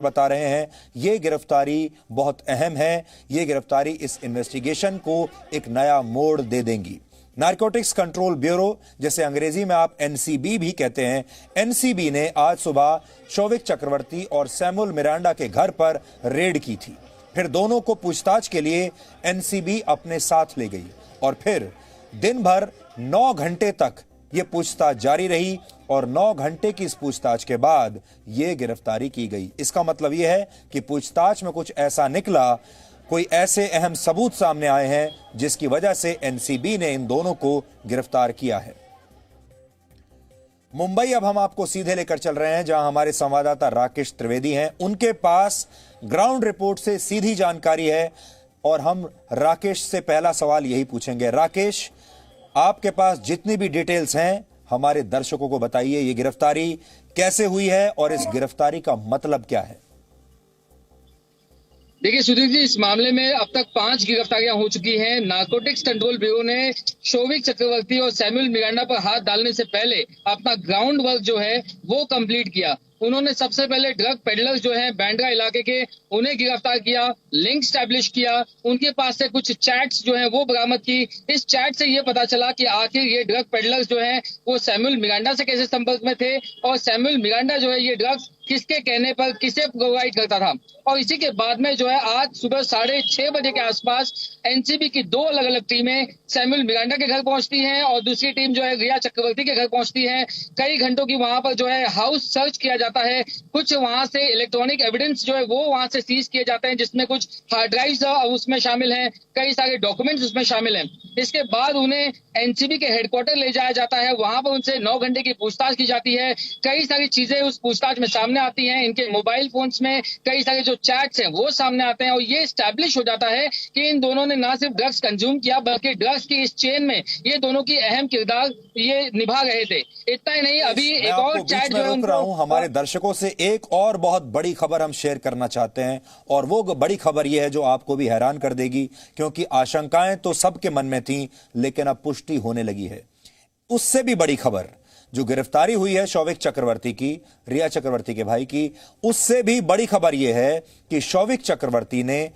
बता रहे हैं ये गिरफ्तारी बहुत अहम है। ये गिरफ्तारी इस इन्वेस्टिगेशन को एक नया मोड़ दे देंगी। नारकोटिक्स कंट्रोल ब्यूरो, जिसे अंग्रेजी में आप एनसीबी भी कहते हैं, एनसीबी ने आज सुबह शौविक चक्रवर्ती और सैमुअल मिरांडा के घर पर रेड की थी। फिर दोनों को पूछताछ के लिए एनसीबी अपने साथ ले गई और फिर दिन भर 9 घंटे तक यह पूछताछ जारी रही और 9 घंटे की इस पूछताछ के बाद यह गिरफ्तारी की गई। इसका मतलब यह है कि पूछताछ में कुछ ऐसा निकला, कोई ऐसे अहम सबूत सामने आए हैं जिसकी वजह से एनसीबी ने इन दोनों को गिरफ्तार किया है। मुंबई अब हम आपको सीधे लेकर चल रहे हैं, जहां हमारे संवाददाता राकेश त्रिवेदी हैं। उनके पास ग्राउंड रिपोर्ट से सीधी जानकारी है और हम राकेश से पहला सवाल यही पूछेंगे। राकेश, आपके पास जितनी भी डिटेल्स हैं हमारे दर्शकों को बताइए। ये गिरफ्तारी कैसे हुई है और इस गिरफ्तारी का मतलब क्या है? देखिए सुधीर जी, इस मामले में अब तक 5 गिरफ्तारियां हो चुकी हैं। नारकोटिक्स कंट्रोल ब्यूरो ने शौविक चक्रवर्ती और सैमुअल मिरांडा पर हाथ डालने से पहले अपना ग्राउंड वर्क जो है वो कंप्लीट किया। उन्होंने सबसे पहले ड्रग पेडलर्स जो हैं बांद्रा इलाके के, उन्हें गिरफ्तार किया, लिंक स्टैब्लिश किया, उनके पास से कुछ चैट्स जो हैं वो बरामद की। इस चैट से ये पता चला कि आखिर ये ड्रग पेडलर्स जो हैं वो सैमुअल मिरांडा से कैसे संपर्क में थे और सैमुअल मिरांडा जो है ये ड्रग्स किसके कहने पर किसे प्रोवाइड करता था। और इसी के बाद में जो है आज सुबह 6:30 बजे के आसपास एनसीबी की 2 अलग अलग टीमें सैमुअल मिरांडा के घर पहुंचती हैं और दूसरी टीम जो है रिया चक्रवर्ती के घर पहुंचती है। कई घंटों की वहां पर जो है हाउस सर्च किया जाता है। कुछ वहां से इलेक्ट्रॉनिक एविडेंस जो है वो वहां से सीज किए जाते हैं, जिसमें कुछ हार्ड ड्राइव्स उसमें शामिल हैं, कई सारे डॉक्यूमेंट्स उसमें शामिल हैं। इसके बाद उन्हें एनसीबी के हेडक्वार्टर ले जाया जाता है। वहां पर उनसे 9 घंटे की पूछताछ की जाती है। कई सारी चीजें उस पूछताछ में सामने आती हैं। इनके मोबाइल फोन्स में कई सारे जो चैट्स हैं वो सामने आते हैं और ये स्टैब्लिश हो जाता है कि इन दोनों ने ना सिर्फ ड्रग्स कंज्यूम किया बल्कि ड्रग्स की इस चेन में ये दोनों की अहम किरदार ये निभा रहे थे। इतना ही नहीं, अभी एक और चैट जो है उनको हमारे दर्शकों से एक और बहुत बड़ी खबर हम शेयर करना चाहते हैं और वो बड़ी खबर यह है जो आपको भी हैरान कर देगी, क्योंकि आशंकाएं तो सबके मन में थी लेकिन अब पुष्टि होने लगी है। उससे भी बड़ी खबर जो गिरफ्तारी हुई है शौविक चक्रवर्ती की, रिया चक्रवर्ती के भाई की, उससे भी बड़ी खबर यह है कि शौविक चक्रवर्ती ने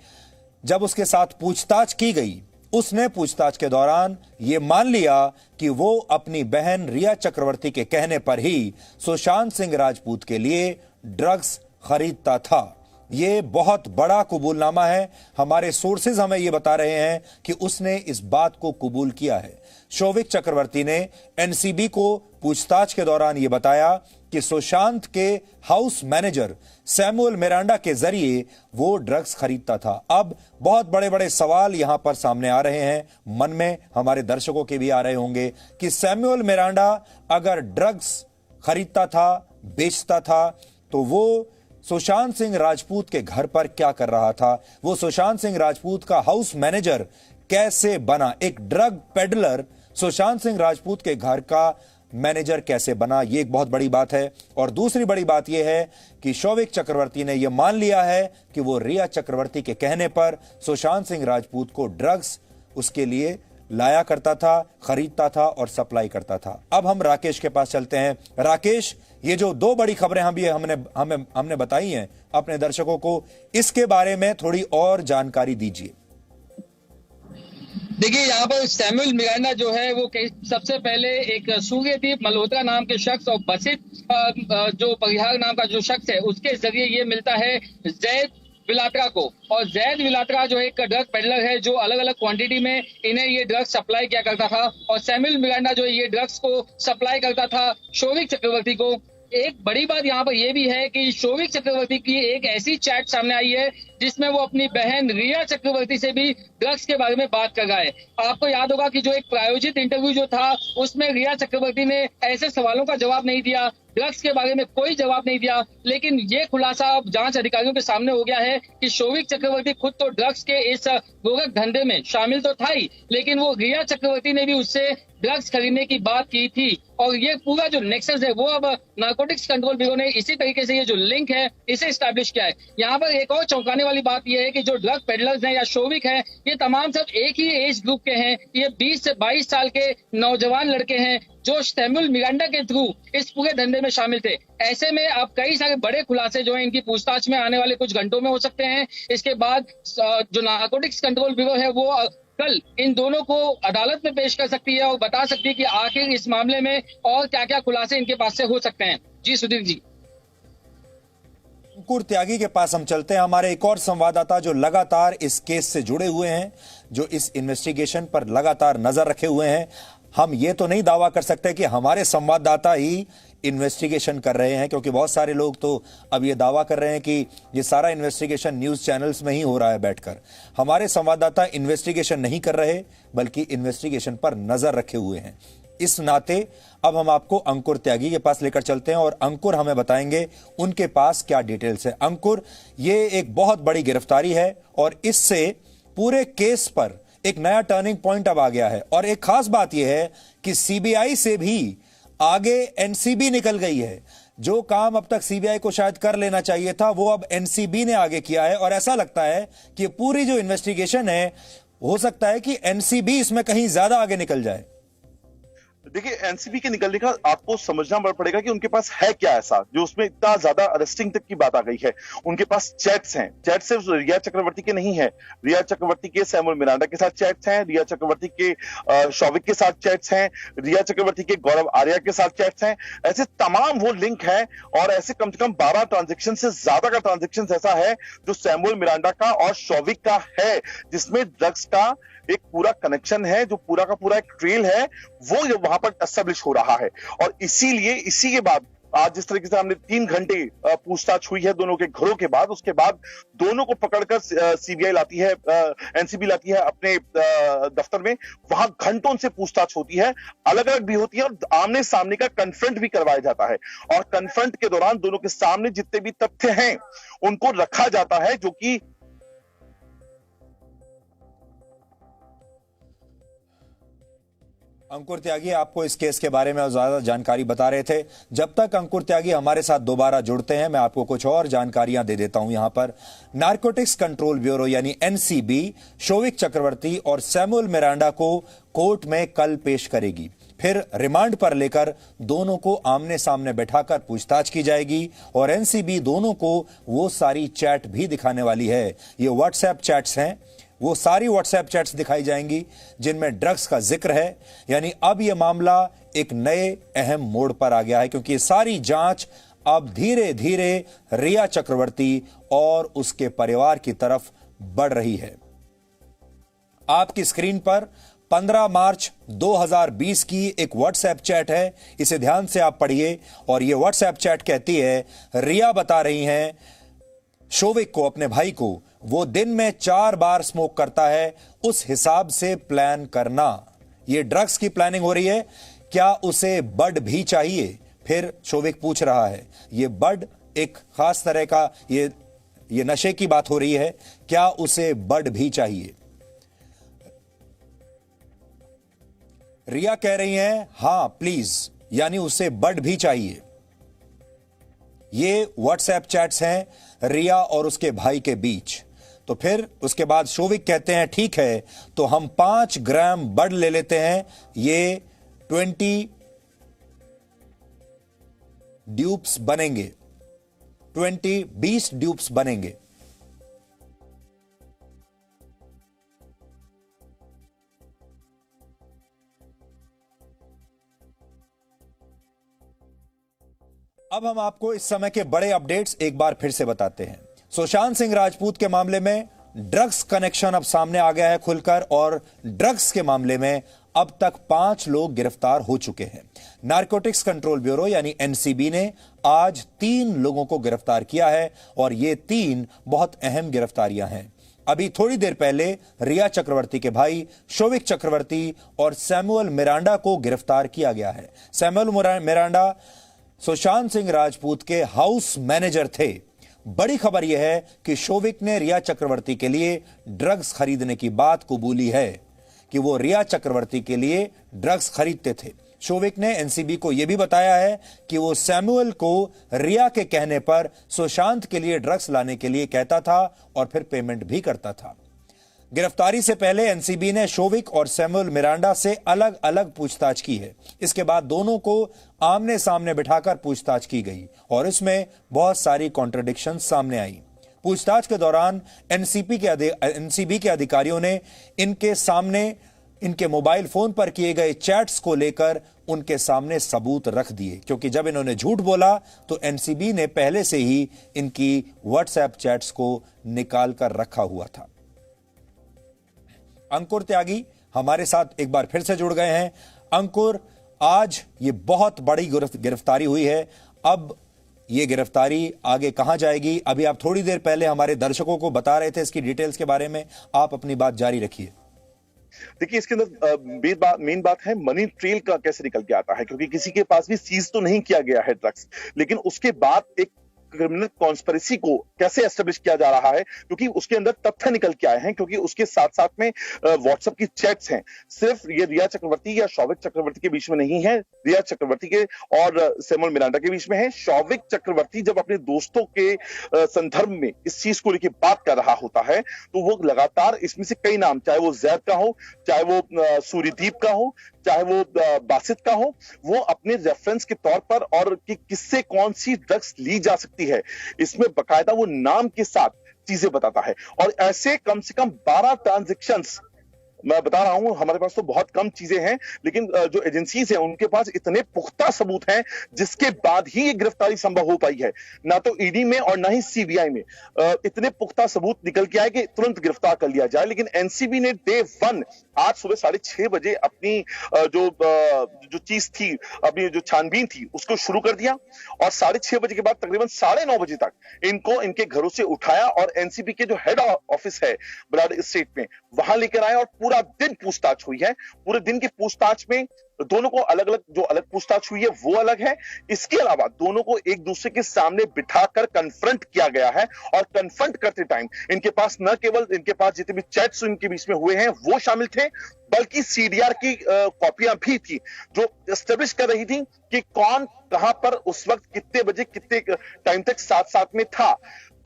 जब उसके साथ पूछताछ की गई, उसने पूछताछ के दौरान यह मान लिया कि वो अपनी बहन रिया चक्रवर्ती के कहने पर ही सुशांत सिंह राजपूत के लिए ड्रग्स खरीदता था। यह बहुत बड़ा कबूलनामा है। हमारे सोर्सेज हमें यह बता रहे हैं कि उसने इस बात को कबूल किया है। शौविक चक्रवर्ती ने एनसीबी को पूछताछ के दौरान यह बताया कि सुशांत के हाउस मैनेजर सैमुअल मिरांडा के जरिए वो ड्रग्स खरीदता था। अब बहुत बड़े बड़े सवाल यहां पर सामने आ रहे हैं, मन में हमारे दर्शकों के भी आ रहे होंगे कि सैमुअल मिरांडा अगर ड्रग्स खरीदता था, बेचता था, तो वो सुशांत सिंह राजपूत के घर पर क्या कर रहा था? वो सुशांत सिंह राजपूत का हाउस मैनेजर कैसे बना? एक ड्रग पेडलर सुशांत सिंह राजपूत के घर का मैनेजर कैसे बना? ये एक बहुत बड़ी बात है। और दूसरी बड़ी बात यह है कि शौविक चक्रवर्ती ने यह मान लिया है कि वो रिया चक्रवर्ती के कहने पर सुशांत सिंह राजपूत को ड्रग्स उसके लिए लाया करता था, खरीदता था और सप्लाई करता था। अब हम राकेश के पास चलते हैं। राकेश, ये जो 2 बड़ी खबरें हमने बताई हैं अपने दर्शकों को, इसके बारे में थोड़ी और जानकारी दीजिए। देखिए, यहाँ पर सैमुअल मिरांडा जो है वो सबसे पहले एक सूर्यदीप मल्होत्रा नाम के शख्स और बसित जो परिहार नाम का जो शख्स है उसके जरिए ये मिलता है जैद विलात्रा को। और जैद विलात्रा जो एक ड्रग पेडलर है जो अलग अलग क्वांटिटी में इन्हें ये ड्रग्स सप्लाई किया करता था और सैमुअल मिरांडा जो ये ड्रग्स को सप्लाई करता था शौविक चक्रवर्ती को। एक बड़ी बात यहाँ पर यह भी है कि शौविक चक्रवर्ती की एक ऐसी चैट सामने आई है जिसमें वो अपनी बहन रिया चक्रवर्ती से भी ड्रग्स के बारे में बात कर रहा है। आपको याद होगा कि जो एक प्रायोजित इंटरव्यू जो था उसमें रिया चक्रवर्ती ने ऐसे सवालों का जवाब नहीं दिया, ड्रग्स के बारे में कोई जवाब नहीं दिया। लेकिन ये खुलासा अब जांच अधिकारियों के सामने हो गया है कि शौविक चक्रवर्ती खुद तो ड्रग्स के इस गोरख धंधे में शामिल तो था ही, लेकिन वो रिया चक्रवर्ती ने भी उससे ड्रग्स खरीदने की बात की थी। और ये पूरा जो नेक्सस है वो अब नारकोटिक्स कंट्रोल ब्यूरो ने इसी तरीके से ये जो लिंक है इसे स्टैब्लिश किया है। यहाँ पर एक और चौंकाने वाली बात यह है कि जो ड्रग पेडलर्स हैं या शोविक हैं, ये तमाम सब एक ही एज ग्रुप के हैं। ये 20 से 22 साल के नौजवान लड़के हैं जो सैमुअल मिरांडा के थ्रू इस पूरे धंधे में शामिल थे। ऐसे में अब कई सारे बड़े खुलासे जो है इनकी पूछताछ में आने वाले कुछ घंटों में हो सकते हैं। इसके बाद जो नारकोटिक्स कंट्रोल ब्यूरो है वो कल इन दोनों को अदालत में पेश कर सकती है और बता सकती है कि आखिर इस मामले में और क्या क्या खुलासे इनके पास से हो सकते हैं। जी सुधीर जी। अंकुर त्यागी के पास हम चलते हैं। हमारे एक और संवाददाता जो लगातार इस केस से जुड़े हुए हैं, जो इस इन्वेस्टिगेशन पर लगातार नजर रखे हुए हैं। हम ये तो नहीं दावा कर सकते कि हमारे संवाददाता ही इन्वेस्टिगेशन कर रहे हैं, क्योंकि बहुत सारे लोग तो अब ये दावा कर रहे हैं कि ये सारा इन्वेस्टिगेशन न्यूज चैनल्स में ही हो रहा है बैठकर। हमारे संवाददाता इन्वेस्टिगेशन नहीं कर रहे, बल्कि इन्वेस्टिगेशन पर नजर रखे हुए हैं। इस नाते अब हम आपको अंकुर त्यागी के पास लेकर चलते हैं और अंकुर हमें बताएंगे उनके पास क्या डिटेल्स है। अंकुर, ये एक बहुत बड़ी गिरफ्तारी है और इससे पूरे केस पर एक नया टर्निंग पॉइंट अब आ गया है। और एक खास बात यह है कि सीबीआई से भी आगे एनसीबी निकल गई है। जो काम अब तक सीबीआई को शायद कर लेना चाहिए था, वो अब एनसीबी ने आगे किया है। और ऐसा लगता है कि पूरी जो इन्वेस्टिगेशन है, हो सकता है कि एनसीबी इसमें कहीं ज्यादा आगे निकल जाए। देखिए, एनसीबी के निकलने का आपको समझना पड़ेगा कि उनके पास है क्या ऐसा जो उसमें इतना ज्यादा अरेस्टिंग तक की बात आ गई है। उनके पास चैट्स हैं। चैट सिर्फ रिया चक्रवर्ती के नहीं है, रिया चक्रवर्ती के सैमुअल मिरांडा के साथ चैट्स हैं, रिया चक्रवर्ती के शौविक के साथ चैट्स हैं, रिया चक्रवर्ती के गौरव आर्या के साथ चैट्स हैं। ऐसे तमाम वो लिंक है और ऐसे कम से कम 12 ट्रांजेक्शन से ज्यादा का ट्रांजेक्शन ऐसा है जो सैमुअल मिरांडा का और शौविक का है, जिसमें ड्रग्स का एक पूरा कनेक्शन है, जो पूरा का पूरा एक ट्रेल है, वो वहां पर एस्टेब्लिश हो रहा है। और इसीलिए इसी के बाद आज जिस तरीके से हमने 3 घंटे पूछताछ हुई है दोनों के घरों के बाद, उसके बाद दोनों को पकड़कर सीबीआई लाती है, एनसीबी लाती है अपने दफ्तर में। वहां घंटों उनसे पूछताछ होती है, अलग अलग भी होती है और आमने सामने का कन्फ्रंट भी करवाया जाता है। और कन्फ्रंट के दौरान दोनों के सामने जितने भी तथ्य हैं उनको रखा जाता है, जो कि अंकुर त्यागी आपको इस केस के बारे में ज्यादा जानकारी बता रहे थे। जब तक अंकुर त्यागी हमारे साथ दोबारा जुड़ते हैं, मैं आपको कुछ और जानकारियां दे देता हूं। यहां पर नारकोटिक्स कंट्रोल ब्यूरो यानी एनसीबी शौविक चक्रवर्ती और सैमुअल मिरांडा को कोर्ट में कल पेश करेगी। फिर रिमांड पर लेकर दोनों को आमने सामने बैठाकर पूछताछ की जाएगी और एनसीबी दोनों को वो सारी चैट भी दिखाने वाली है। ये व्हाट्सएप चैट्स हैं, वो सारी व्हाट्सएप चैट्स दिखाई जाएंगी जिनमें ड्रग्स का जिक्र है। यानी अब यह मामला एक नए अहम मोड़ पर आ गया है, क्योंकि ये सारी जांच अब धीरे धीरे रिया चक्रवर्ती और उसके परिवार की तरफ बढ़ रही है। आपकी स्क्रीन पर 15 मार्च 2020 की एक व्हाट्सएप चैट है, इसे ध्यान से आप पढ़िए। और यह व्हाट्सएप चैट कहती है, रिया बता रही हैं शौविक को, अपने भाई को, वो दिन में 4 बार स्मोक करता है, उस हिसाब से प्लान करना। ये ड्रग्स की प्लानिंग हो रही है, क्या उसे बड भी चाहिए? फिर शौविक पूछ रहा है, ये बड एक खास तरह का ये नशे की बात हो रही है, क्या उसे बड भी चाहिए? रिया कह रही हैं हां प्लीज, यानी उसे बड भी चाहिए। ये व्हाट्सएप चैट्स हैं रिया और उसके भाई के बीच। तो फिर उसके बाद शौविक कहते हैं ठीक है, तो हम 5 ग्राम बड ले लेते हैं, ये 20 ड्यूप्स बनेंगे, 20 ड्यूप्स बनेंगे। अब हम आपको इस समय के बड़े अपडेट्स एक बार फिर से बताते हैं। सुशांत सिंह राजपूत के मामले में ड्रग्स कनेक्शन अब सामने आ गया है खुलकर, और ड्रग्स के मामले में अब तक 5 लोग गिरफ्तार हो चुके हैं। नारकोटिक्स कंट्रोल ब्यूरो यानी एनसीबी ने आज 3 लोगों को गिरफ्तार किया है और ये 3 बहुत अहम गिरफ्तारियां हैं। अभी थोड़ी देर पहले रिया चक्रवर्ती के भाई शौविक चक्रवर्ती और सैमुअल मिरांडा को गिरफ्तार किया गया है। सैमुअल मिरांडा सुशांत सिंह राजपूत के हाउस मैनेजर थे। बड़ी खबर यह है कि शौविक ने रिया चक्रवर्ती के लिए ड्रग्स खरीदने की बात कबूली है। कि वो रिया चक्रवर्ती के लिए ड्रग्स खरीदते थे। शोविक ने एनसीबी को यह भी बताया है कि वो सैमुअल को रिया के कहने पर सुशांत के लिए ड्रग्स लाने के लिए कहता था और फिर पेमेंट भी करता था। गिरफ्तारी से पहले एनसीबी ने शोविक और सैमुअल मिरांडा से अलग अलग पूछताछ की है। इसके बाद दोनों को आमने सामने बिठाकर पूछताछ की गई और इसमें बहुत सारी कॉन्ट्रडिक्शन सामने आई। पूछताछ के दौरान एनसीबी के अधिकारियों ने इनके सामने इनके मोबाइल फोन पर किए गए चैट्स को लेकर उनके सामने सबूत रख दिए, क्योंकि जब इन्होंने झूठ बोला तो एनसीबी ने पहले से ही इनकी व्हाट्सएप चैट्स को निकाल कर रखा हुआ था। अंकुर त्यागी हमारे साथ एक बार फिर से जुड़ गए हैं। अंकुर, आज ये बहुत बड़ी गिरफ्तारी हुई है, अब ये गिरफ्तारी आगे कहां जाएगी? अभी आप थोड़ी देर पहले हमारे दर्शकों को बता रहे थे इसकी डिटेल्स के बारे में, आप अपनी बात जारी रखिए। देखिए, इसके अंदर मेन बात है मनी ट्रेल का कैसे निकल के आता है, क्योंकि किसी के पास भी सीज तो नहीं किया गया है ड्रग्स, लेकिन उसके बाद एक क्रिमिनल कॉन्स्पिरेसी को कैसे एस्टेब्लिश किया जा रहा है, क्योंकि उसके अंदर तथ्य निकल के आए हैं, क्योंकि उसके साथ साथ में व्हाट्सएप की चैट्स हैं। सिर्फ ये रिया चक्रवर्ती या शौविक चक्रवर्ती के बीच में नहीं है, रिया चक्रवर्ती के और सैमुअल मिरांडा के बीच में है। शौविक चक्रवर्ती जब अपने दोस्तों के संदर्भ में इस चीज को लेकर बात कर रहा होता है तो वो लगातार इसमें से कई नाम, चाहे वो जैद का हो, चाहे वो सूर्यदीप का हो, चाहे वो बासित का हो, वो अपने रेफरेंस के तौर पर और कि किससे कौन सी ड्रग्स ली जा सकती है, इसमें बकायदा वो नाम के साथ चीजें बताता है। और ऐसे कम से कम 12 ट्रांजैक्शंस, मैं बता रहा हूं, हमारे पास तो बहुत कम चीजें हैं, लेकिन जो एजेंसीज हैं उनके पास इतने पुख्ता सबूत हैं जिसके बाद ही ये गिरफ्तारी संभव हो पाई है। ना तो ईडी में और ना ही सीबीआई में इतने पुख्ता सबूत निकल के आए कि तुरंत गिरफ्तार कर लिया जाए, लेकिन एनसीबी ने डे 1 आज सुबह 6:30 बजे अपनी जो चीज थी, अपनी जो छानबीन थी उसको शुरू कर दिया और 6:30 बजे के बाद तकरीबन 9:30 बजे तक इनको इनके घरों से उठाया और एनसीबी के जो हेड ऑफिस है बलाड स्टेट में वहां लेकर आए और पूरा दिन पूछताछ हुई है। पूरे दिन की पूछताछ में दोनों को अलग अलग पूछताछ हुई है वो अलग है। इसके अलावा दोनों को एक दूसरे के सामने बिठाकर कन्फ्रंट किया गया है और कन्फ्रंट करते टाइम इनके पास न केवल इनके पास जितने भी चैट्स इनके बीच में हुए हैं वो शामिल थे, बल्कि सीडीआर की कॉपियां भी थी जो एस्टेब्लिश कर रही थी कि कौन कहां पर उस वक्त कितने बजे कितने टाइम तक साथ में था।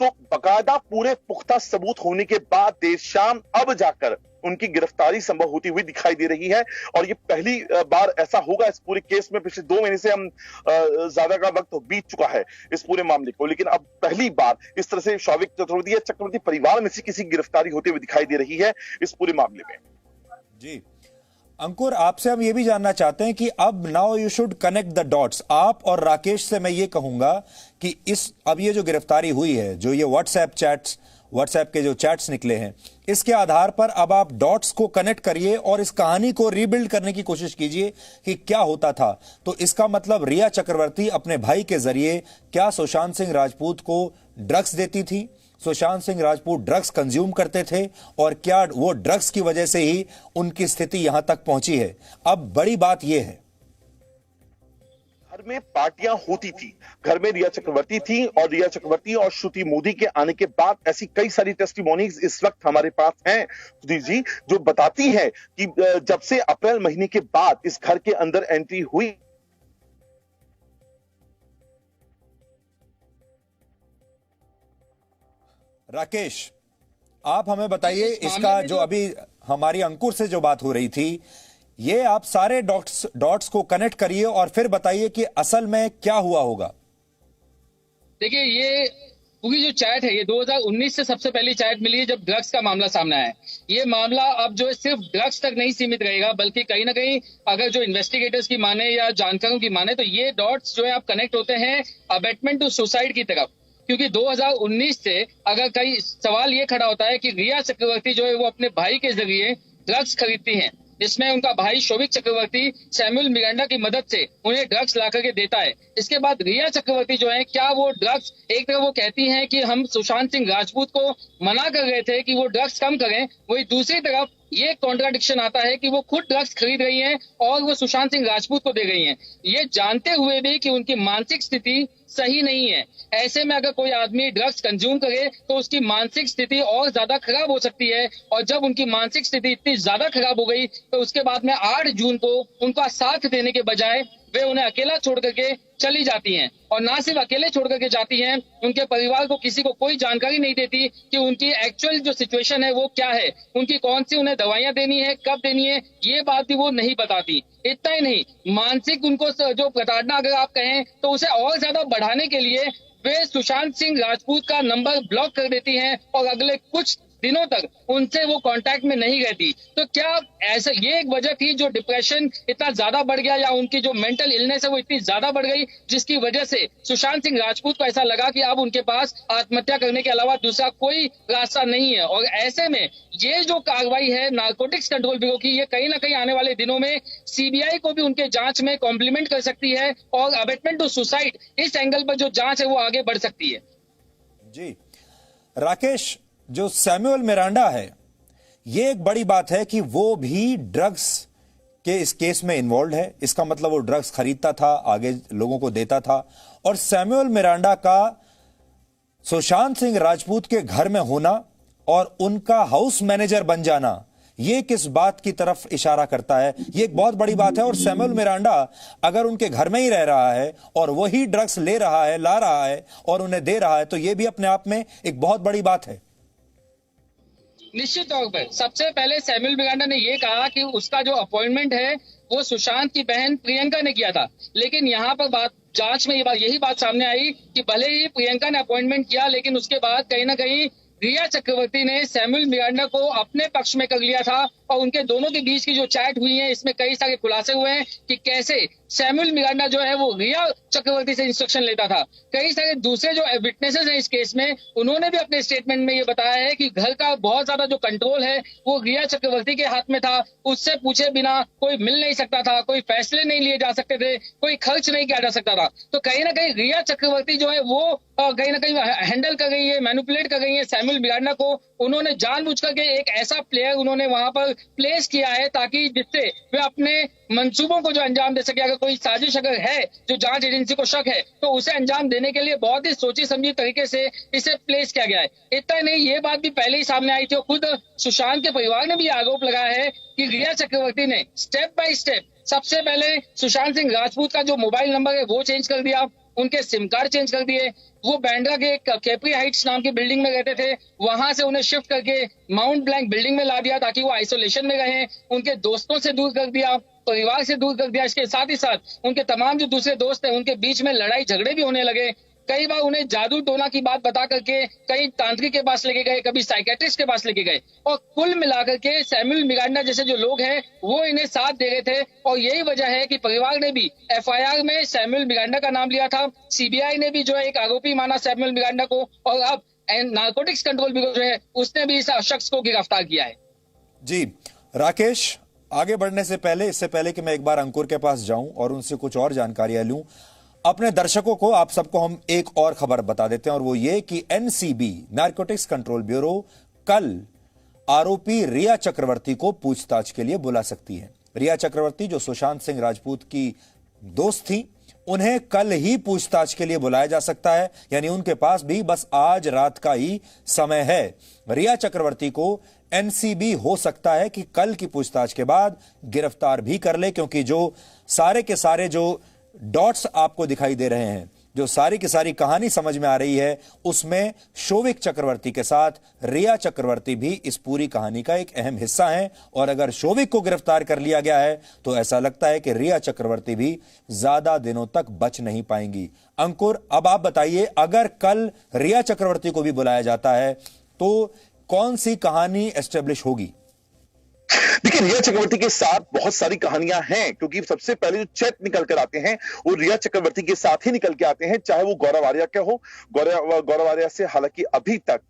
तो बकायदा पूरे पुख्ता सबूत होने के बाद देर शाम अब जाकर उनकी गिरफ्तारी संभव होती हुई दिखाई दे रही है और ये पहली बार ऐसा होगा इस पूरे केस में। पिछले 2 महीने से हम ज्यादा का वक्त बीत चुका है इस पूरे मामले को, लेकिन अब पहली बार इस तरह से शौविक चक्रवर्ती या चक्रवर्ती परिवार में से किसी की गिरफ्तारी होती हुई दिखाई दे रही है इस पूरे मामले में। जी अंकुर, आपसे हम ये भी जानना चाहते हैं कि अब now you should connect the dots. आप और राकेश से मैं ये कहूंगा कि अब ये जो गिरफ्तारी हुई है, जो ये व्हाट्सएप के जो चैट्स निकले हैं, इसके आधार पर अब आप डॉट्स को कनेक्ट करिए और इस कहानी को रीबिल्ड करने की कोशिश कीजिए कि क्या होता था। तो इसका मतलब रिया चक्रवर्ती अपने भाई के जरिए क्या सुशांत सिंह राजपूत को ड्रग्स देती थी, सुशांत सिंह राजपूत ड्रग्स कंज्यूम करते थे और क्या वो ड्रग्स की वजह से ही उनकी स्थिति यहां तक पहुंची है। अब बड़ी बात यह है, घर में पार्टियां होती थी, घर में रिया चक्रवर्ती थी और रिया चक्रवर्ती और श्रुति मोदी के आने के बाद ऐसी कई सारी टेस्टिमोनीज इस वक्त हमारे पास हैं सुधीर जी, जो बताती है कि जब से अप्रैल महीने के बाद इस घर के अंदर एंट्री हुई, राकेश आप हमें बताइए इसका जो अभी हमारी अंकुर से जो बात हो रही थी, ये आप सारे डॉट्स को कनेक्ट करिए और फिर बताइए कि असल में क्या हुआ होगा। देखिए, ये पूरी जो चैट है ये 2019 से सबसे पहली चैट मिली है जब ड्रग्स का मामला सामने आया है। ये मामला अब जो है सिर्फ ड्रग्स तक नहीं सीमित रहेगा, बल्कि कहीं ना कहीं अगर जो इन्वेस्टिगेटर्स की माने या जानकारों की माने तो ये डॉट्स जो है आप कनेक्ट होते हैं अबेटमेंट टू सुसाइड की तरफ, क्योंकि 2019 से अगर कई सवाल ये खड़ा होता है कि रिया चक्रवर्ती जो है वो अपने भाई के जरिए ड्रग्स खरीदती हैं, जिसमें उनका भाई शोविक चक्रवर्ती सैमुअल मिरांडा की मदद से उन्हें ड्रग्स ला करके देता है। इसके बाद रिया चक्रवर्ती जो है क्या वो ड्रग्स, एक तरफ वो कहती हैं कि हम सुशांत सिंह राजपूत को मना कर रहे थे कि वो ड्रग्स कम करें, वही दूसरी तरफ ये कॉन्ट्राडिक्शन आता है कि वो खुद ड्रग्स खरीद रही हैं और वो सुशांत सिंह राजपूत को दे गई हैं, ये जानते हुए भी कि उनकी मानसिक स्थिति सही नहीं है। ऐसे में अगर कोई आदमी ड्रग्स कंज्यूम करे तो उसकी मानसिक स्थिति और ज्यादा खराब हो सकती है, और जब उनकी मानसिक स्थिति इतनी ज्यादा खराब हो गई तो उसके बाद में 8 जून को उनका साथ देने के बजाय वे उन्हें अकेला छोड़ करके चली जाती हैं। और ना सिर्फ अकेले छोड़ करके जाती हैं, उनके परिवार को किसी को कोई जानकारी नहीं देती कि उनकी एक्चुअल जो सिचुएशन है वो क्या है, उनकी कौन सी उन्हें दवाइयां देनी है, कब देनी है, ये बात भी वो नहीं बताती। इतना ही नहीं, मानसिक उनको जो प्रताड़ना अगर आप कहें तो उसे और ज्यादा बढ़ाने के लिए वे सुशांत सिंह राजपूत का नंबर ब्लॉक कर देती हैं और अगले कुछ दिनों तक उनसे वो कांटेक्ट में नहीं रहती। तो क्या ऐसा ये एक वजह थी जो डिप्रेशन इतना ज्यादा बढ़ गया, या उनकी जो मेंटल इलनेस है वो इतनी ज्यादा बढ़ गई जिसकी वजह से सुशांत सिंह राजपूत को ऐसा लगा कि अब उनके पास आत्महत्या करने के अलावा दूसरा कोई रास्ता नहीं है। और ऐसे में ये जो कार्रवाई है नारकोटिक्स कंट्रोल ब्यूरो की, ये कहीं ना कहीं आने वाले दिनों में सीबीआई को भी उनके जांच में कॉम्प्लीमेंट कर सकती है और अबेटमेंट टू सुसाइड इस एंगल पर जो जांच है वो आगे बढ़ सकती है। जी राकेश, जो सैमुअल मिरांडा है, ये एक बड़ी बात है कि वो भी ड्रग्स के इस केस में इन्वॉल्व है। इसका मतलब वो ड्रग्स खरीदता था, आगे लोगों को देता था। और सैमुअल मिरांडा का सुशांत सिंह राजपूत के घर में होना और उनका हाउस मैनेजर बन जाना, ये किस बात की तरफ इशारा करता है? ये एक बहुत बड़ी बात है। और सैमुअल मिरांडा अगर उनके घर में ही रह रहा है और वही ड्रग्स ले रहा है, ला रहा है और उन्हें दे रहा है, तो ये भी अपने आप में एक बहुत बड़ी बात है। निश्चित तौर पर सबसे पहले सैमुअल मिरांडा ने यह कहा कि उसका जो अपॉइंटमेंट है वो सुशांत की बहन प्रियंका ने किया था, लेकिन यहाँ पर जांच में यही बात सामने आई कि भले ही प्रियंका ने अपॉइंटमेंट किया, लेकिन उसके बाद कहीं ना कहीं रिया चक्रवर्ती ने सैमुअल मिरांडा को अपने पक्ष में कर लिया था। और उनके दोनों के बीच की जो चैट हुई है, इसमें कई सारे खुलासे हुए हैं कि कैसे सैमुअल मिरांडा जो है वो रिया चक्रवर्ती से इंस्ट्रक्शन लेता था। कई सारे दूसरे जो विटनेसेस हैं इस केस में, उन्होंने भी अपने स्टेटमेंट में ये बताया है कि घर का बहुत ज्यादा जो कंट्रोल है वो रिया चक्रवर्ती के हाथ में था। उससे पूछे बिना कोई मिल नहीं सकता था, कोई फैसले नहीं लिए जा सकते थे, कोई खर्च नहीं किया जा सकता था। तो कहीं ना कहीं रिया चक्रवर्ती जो है वो कहीं ना कहीं हैंडल कर गई है, मैनिपुलेट कर गई है सैमुअल मिरांडा को। उन्होंने जानबूझकर के एक ऐसा प्लेयर उन्होंने वहां पर प्लेस किया है ताकि जिससे वे अपने मंसूबों को जो अंजाम दे सके। अगर कोई साजिश अगर है जो जांच एजेंसी को शक है तो उसे अंजाम देने के लिए बहुत ही सोची समझी तरीके से इसे प्लेस किया गया है। इतना नहीं, ये बात भी पहले ही सामने आई थी और खुद सुशांत के परिवार ने भी आरोप लगाया है कि रिया चक्रवर्ती ने स्टेप बाय स्टेप सबसे पहले सुशांत सिंह राजपूत का जो मोबाइल नंबर है वो चेंज कर दिया, उनके सिम कार्ड चेंज कर दिए। वो बैंड्रा के कैप्री हाइट्स नाम की बिल्डिंग में रहते थे, वहां से उन्हें शिफ्ट करके माउंट ब्लैंक बिल्डिंग में ला दिया ताकि वो आइसोलेशन में रहें। उनके दोस्तों से दूर कर दिया, परिवार से दूर कर दिया। इसके साथ ही साथ उनके तमाम जो दूसरे दोस्त हैं उनके बीच में लड़ाई झगड़े भी होने लगे। कई बार उन्हें जादू टोना की बात बता करके कहीं तांत्रिक के पास लेके गए, कभी साइकेट्रिस्ट के पास लेके गए। और कुल मिलाकर के सैमुअल मिरांडा जैसे जो लोग हैं वो इन्हें साथ दे रहे थे। और यही वजह है कि परिवार ने भी एफआईआर में सैमुअल मिरांडा का नाम लिया था। सीबीआई ने भी जो है एक आरोपी माना सैमुअल मिरांडा को, और अब नारकोटिक्स कंट्रोल ब्यूरो जो है उसने भी इस शख्स को गिरफ्तार किया है। जी राकेश, आगे बढ़ने से पहले, इससे पहले कि मैं एक बार अंकुर के पास जाऊं और उनसे कुछ और जानकारियां लूं, अपने दर्शकों को, आप सबको हम एक और खबर बता देते हैं, और वो ये कि एनसीबी नारकोटिक्स कंट्रोल ब्यूरो कल आरोपी रिया चक्रवर्ती को पूछताछ के लिए बुला सकती है। रिया चक्रवर्ती जो सुशांत सिंह राजपूत की दोस्त थी, उन्हें कल ही पूछताछ के लिए बुलाया जा सकता है, यानी उनके पास भी बस आज रात का ही समय है। रिया चक्रवर्ती को एनसीबी हो सकता है कि कल की पूछताछ के बाद गिरफ्तार भी कर ले, क्योंकि जो सारे के सारे जो डॉट्स आपको दिखाई दे रहे हैं, जो सारी की सारी कहानी समझ में आ रही है, उसमें शोविक चक्रवर्ती के साथ रिया चक्रवर्ती भी इस पूरी कहानी का एक अहम हिस्सा है। और अगर शोविक को गिरफ्तार कर लिया गया है तो ऐसा लगता है कि रिया चक्रवर्ती भी ज्यादा दिनों तक बच नहीं पाएंगी। अंकुर, अब आप बताइए, अगर कल रिया चक्रवर्ती को भी बुलाया जाता है तो कौन सी कहानी एस्टेब्लिश होगी? देखिए, रिया चक्रवर्ती के साथ बहुत सारी कहानियां हैं, क्योंकि सबसे पहले जो चैट निकल कर आते हैं वो रिया चक्रवर्ती के साथ ही निकल के आते हैं, चाहे वो गौरव आर्या का हो। गौरव आर्या से हालांकि अभी तक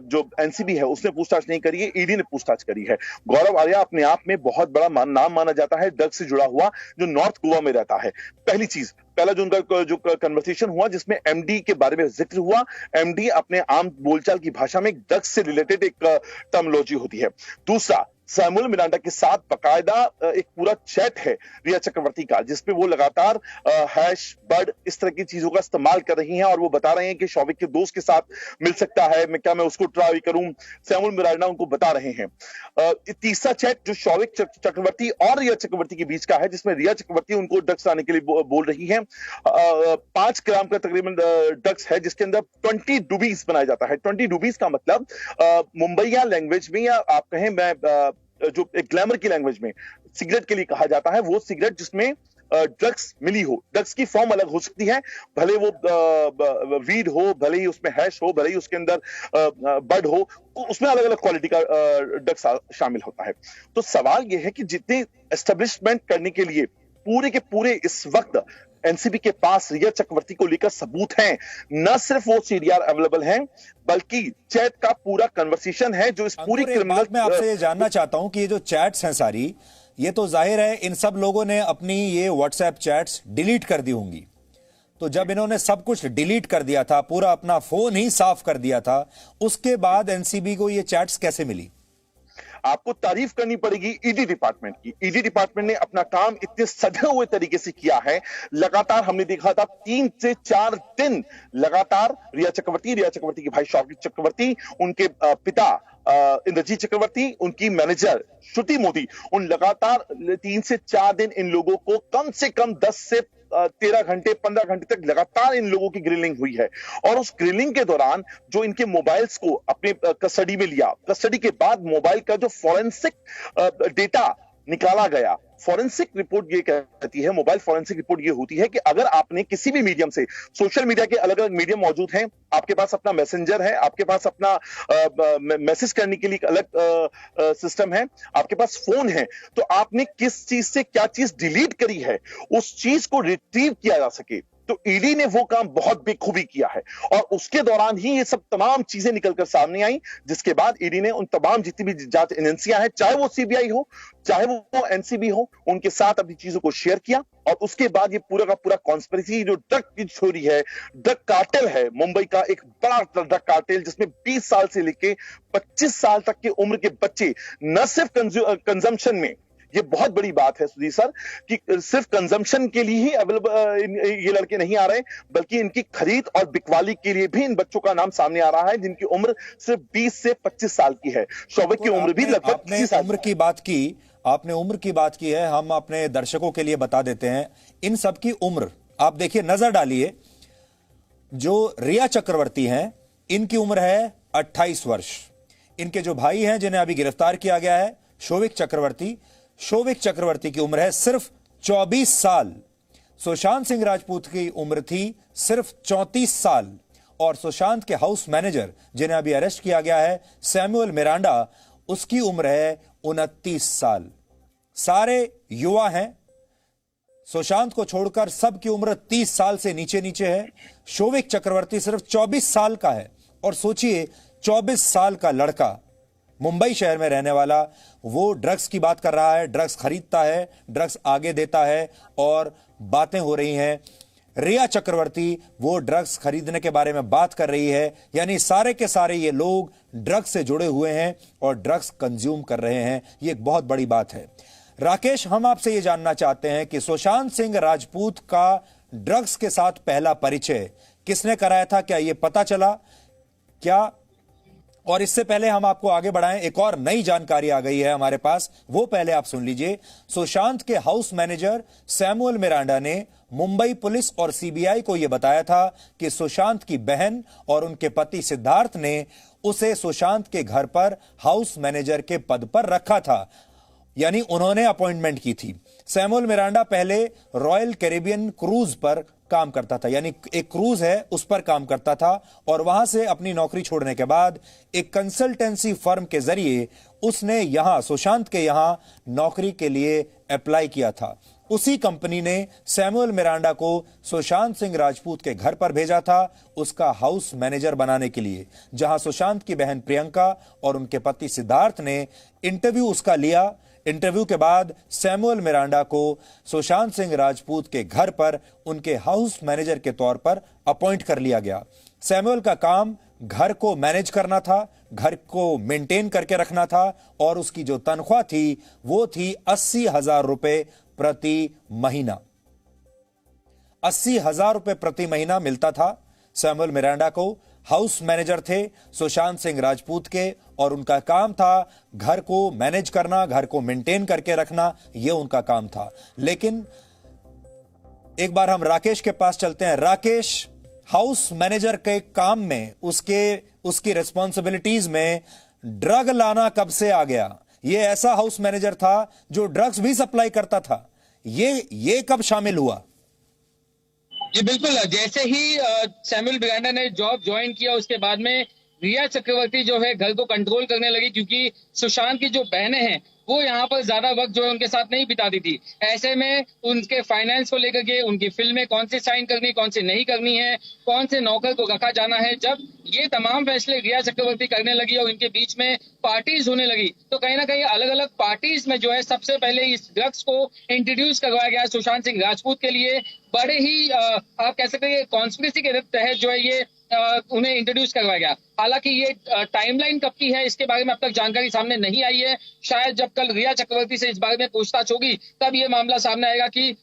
जो एनसीबी है उसने पूछताछ नहीं करी है, ईडी ने पूछताछ करी है। गौरव आर्या अपने आप में बहुत बड़ा नाम माना जाता है, ड्रग्स से जुड़ा हुआ, जो नॉर्थ गोवा में रहता है। पहला जो उनका जो कन्वर्सेशन हुआ जिसमें एमडी के बारे में जिक्र हुआ, एमडी अपने आम बोलचाल की भाषा में ड्रग्स से रिलेटेड एक टर्मिनोलॉजी होती है। दूसरा, सैमुअल मिरांडा के साथ बकायदा एक पूरा चैट है रिया चक्रवर्ती का, जिसपे वो लगातार हैश बर्ड इस तरह की चीजों का इस्तेमाल कर रही हैं और वो बता रहे हैं कि शौविक के दोस्त के साथ मिल सकता है, मैं उसको ट्राई करूं। सैमुअल मिरांडा उनको बता रहे हैं। तीसरा चैट जो शौविक चक्रवर्ती और रिया चक्रवर्ती के बीच का है, जिसमें रिया चक्रवर्ती उनको ड्रग्स लाने के लिए बोल रही है। 5 ग्राम का तकरीबन ड्रग्स है, जिसके अंदर 20 डूबीज बनाया जाता है। 20 डूबीज का मतलब मुंबईया लैंग्वेज में, या आप कहें मैं जो एक ग्लैमर की लैंग्वेज में सिगरेट के लिए कहा जाता है, वो सिगरेट जिसमें ड्रग्स मिली हो। ड्रग्स की फॉर्म अलग हो सकती है, भले वो वीड हो, भले ही उसमें हैश हो, भले ही उसके अंदर बड हो, उसमें अलग अलग क्वालिटी का ड्रग्स शामिल होता है। तो सवाल यह है कि जितने एस्टेब्लिशमेंट करने के लिए पूरे के पूरे इस वक्त एनसीबी के पास रिया चक्रवर्ती को लेकर सबूत हैं, न सिर्फ वो सीडीआर अवेलेबल हैं, बल्कि चैट का पूरा कन्वर्सेशन है जो इस पूरी क्रिमिनल। मैं आपसे ये जानना चाहता हूं कि ये जो चैट्स हैं सारी, ये तो जाहिर है इन सब लोगों ने अपनी ये व्हाट्सएप चैट्स डिलीट कर दी होंगी। तो जब इन्होंने सब कुछ डिलीट कर दिया था, पूरा अपना फोन ही साफ कर दिया था, उसके बाद एनसीबी को ये चैट्स कैसे मिली? आपको तारीफ करनी पड़ेगी ईडी डिपार्टमेंट की। ईडी डिपार्टमेंट ने अपना काम इतने सधे हुए तरीके से किया है। लगातार हमने देखा था 3 से 4 दिन लगातार रिया चक्रवर्ती के भाई शौविक चक्रवर्ती, उनके पिता इंद्रजीत चक्रवर्ती, उनकी मैनेजर श्रुति मोदी, उन लगातार 3 से 4 दिन इन लोगों को कम से कम 10 से 13 घंटे 15 घंटे तक लगातार इन लोगों की ग्रिलिंग हुई है। और उस ग्रिलिंग के दौरान जो इनके मोबाइल्स को अपने कस्टडी में लिया, कस्टडी के बाद मोबाइल का जो फॉरेंसिक डेटा निकाला गया, फॉरेंसिक रिपोर्ट ये कहती है, मोबाइल फॉरेंसिक रिपोर्ट ये होती है कि अगर आपने किसी भी मीडियम से, सोशल मीडिया के अलग अलग मीडियम मौजूद हैं, आपके पास अपना मैसेंजर है, आपके पास अपना मैसेज करने के लिए एक अलग सिस्टम है, आपके पास फोन है, तो आपने किस चीज से क्या चीज डिलीट करी है, उस चीज को रिट्रीव किया जा सके। तो ईडी ने वो काम बहुत बेखूबी किया है और उसके दौरान ही ये सब तमाम चीजें निकलकर सामने आई, जिसके बाद ईडी ने उन तमाम जितनी भी जांच एजेंसियां हैं, चाहे वो सीबीआई हो, चाहे वो एनसीबी हो, उनके साथ अपनी चीजों को शेयर किया। और उसके बाद ये पूरा का पूरा कॉन्स्पिरेसी, जो ड्रग की चोरी है, ड्रग कार्टेल है, मुंबई का एक बड़ा ड्रग कार्टेल, जिसमें 20 साल से लेके 25 साल तक की उम्र के बच्चे न सिर्फ कंजम्पशन में, ये बहुत बड़ी बात है सुधीर सर, कि सिर्फ कंजम्पशन के लिए ही अवेलेबल ये लड़के नहीं आ रहे, बल्कि इनकी खरीद और बिकवाली के लिए भी इन बच्चों का नाम सामने आ रहा है, जिनकी उम्र सिर्फ 20 से 25 साल की है। शौविक की उम्र भी लगभग 30 साल। उम्र की बात की, आपने उम्र की बात की है, हम अपने दर्शकों के लिए बता देते हैं इन सब की उम्र। आप देखिए, नजर डालिए, जो रिया चक्रवर्ती हैं इनकी उम्र है 28 वर्ष। इनके जो भाई हैं जिन्हें अभी गिरफ्तार किया गया है, शौविक चक्रवर्ती की उम्र है सिर्फ 24 साल। सुशांत सिंह राजपूत की उम्र थी सिर्फ 34 साल। और सुशांत के हाउस मैनेजर जिन्हें अभी अरेस्ट किया गया है, सैमुअल मिरांडा, उसकी उम्र है 29 साल। सारे युवा हैं। सुशांत को छोड़कर सबकी उम्र 30 साल से नीचे नीचे है। शौविक चक्रवर्ती सिर्फ 24 साल का है। और सोचिए, 24 साल का लड़का, मुंबई शहर में रहने वाला, वो ड्रग्स की बात कर रहा है, ड्रग्स खरीदता है, ड्रग्स आगे देता है, और बातें हो रही हैं। रिया चक्रवर्ती वो ड्रग्स खरीदने के बारे में बात कर रही है। यानी सारे के सारे ये लोग ड्रग्स से जुड़े हुए हैं और ड्रग्स कंज्यूम कर रहे हैं। ये एक बहुत बड़ी बात है। राकेश, हम आपसे ये जानना चाहते हैं कि सुशांत सिंह राजपूत का ड्रग्स के साथ पहला परिचय किसने कराया था? क्या ये पता चला क्या? और इससे पहले हम आपको आगे बढ़ाएं, एक और नई जानकारी आ गई है हमारे पास, वो पहले आप सुन लीजिए। सुशांत के हाउस मैनेजर सैमुअल मिरांडा ने मुंबई पुलिस और सीबीआई को यह बताया था कि सुशांत की बहन और उनके पति सिद्धार्थ ने उसे सुशांत के घर पर हाउस मैनेजर के पद पर रखा था, यानी उन्होंने अपॉइंटमेंट की थी। सैमुअल मिरांडा पहले रॉयल कैरिबियन क्रूज पर काम करता था, यानी एक क्रूज है उस पर काम करता था, और वहां से अपनी नौकरी छोड़ने के बाद एक कंसल्टेंसी फर्म के जरिए उसने यहां, सुशांत के यहां नौकरी के लिए अप्लाई किया था। उसी कंपनी ने सैमुअल मिरांडा को सुशांत सिंह राजपूत के घर पर भेजा था उसका हाउस मैनेजर बनाने के लिए, जहां सुशांत की बहन प्रियंका और उनके पति सिद्धार्थ ने इंटरव्यू उसका लिया। इंटरव्यू के बाद सैमुअल मिरांडा को सुशांत सिंह राजपूत के घर पर उनके हाउस मैनेजर के तौर पर अपॉइंट कर लिया गया। सैमुअल का काम घर को मैनेज करना था, घर को मेंटेन करके रखना था, और उसकी जो तनख्वाह थी वो थी 80,000 रुपए प्रति महीना। 80,000 रुपए प्रति महीना मिलता था सैमुअल मिरांडा को। हाउस मैनेजर थे सुशांत सिंह राजपूत के, और उनका काम था घर को मैनेज करना, घर को मेंटेन करके रखना, यह उनका काम था। लेकिन एक बार हम राकेश के पास चलते हैं। राकेश, हाउस मैनेजर के काम में, उसकी रिस्पॉन्सिबिलिटीज में ड्रग लाना कब से आ गया? यह ऐसा हाउस मैनेजर था जो ड्रग्स भी सप्लाई करता था, ये कब शामिल हुआ? जी बिल्कुल, जैसे ही सैमुअल मिरांडा ने जॉब ज्वाइन किया, उसके बाद में रिया चक्रवर्ती जो है घर को कंट्रोल करने लगी, क्योंकि सुशांत की जो बहनें हैं वो यहाँ पर ज्यादा वक्त जो है उनके साथ नहीं बिताती थी। ऐसे में उनके फाइनेंस को लेकर के, उनकी फिल्में कौन सी साइन करनी, कौन सी नहीं करनी है, कौन से नौकर को रखा जाना है, जब ये तमाम फैसले रिया चक्रवर्ती करने लगी और इनके बीच में पार्टीज होने लगी, तो कहीं ना कहीं अलग अलग पार्टीज में जो है सबसे पहले इस ड्रग्स को इंट्रोड्यूस करवाया गया सुशांत सिंह राजपूत के लिए। बड़े ही आप कह सकते हैं कॉन्स्पिरेसी के तहत जो है ये उन्हें इंट्रोड्यूस करवाया गया। हालांकि ये टाइमलाइन कब की है इसके बारे में अब तक जानकारी सामने नहीं आई है। शायद जब कल रिया चक्रवर्ती से इस बारे में पूछताछ होगी तब ये मामला सामने आएगा कि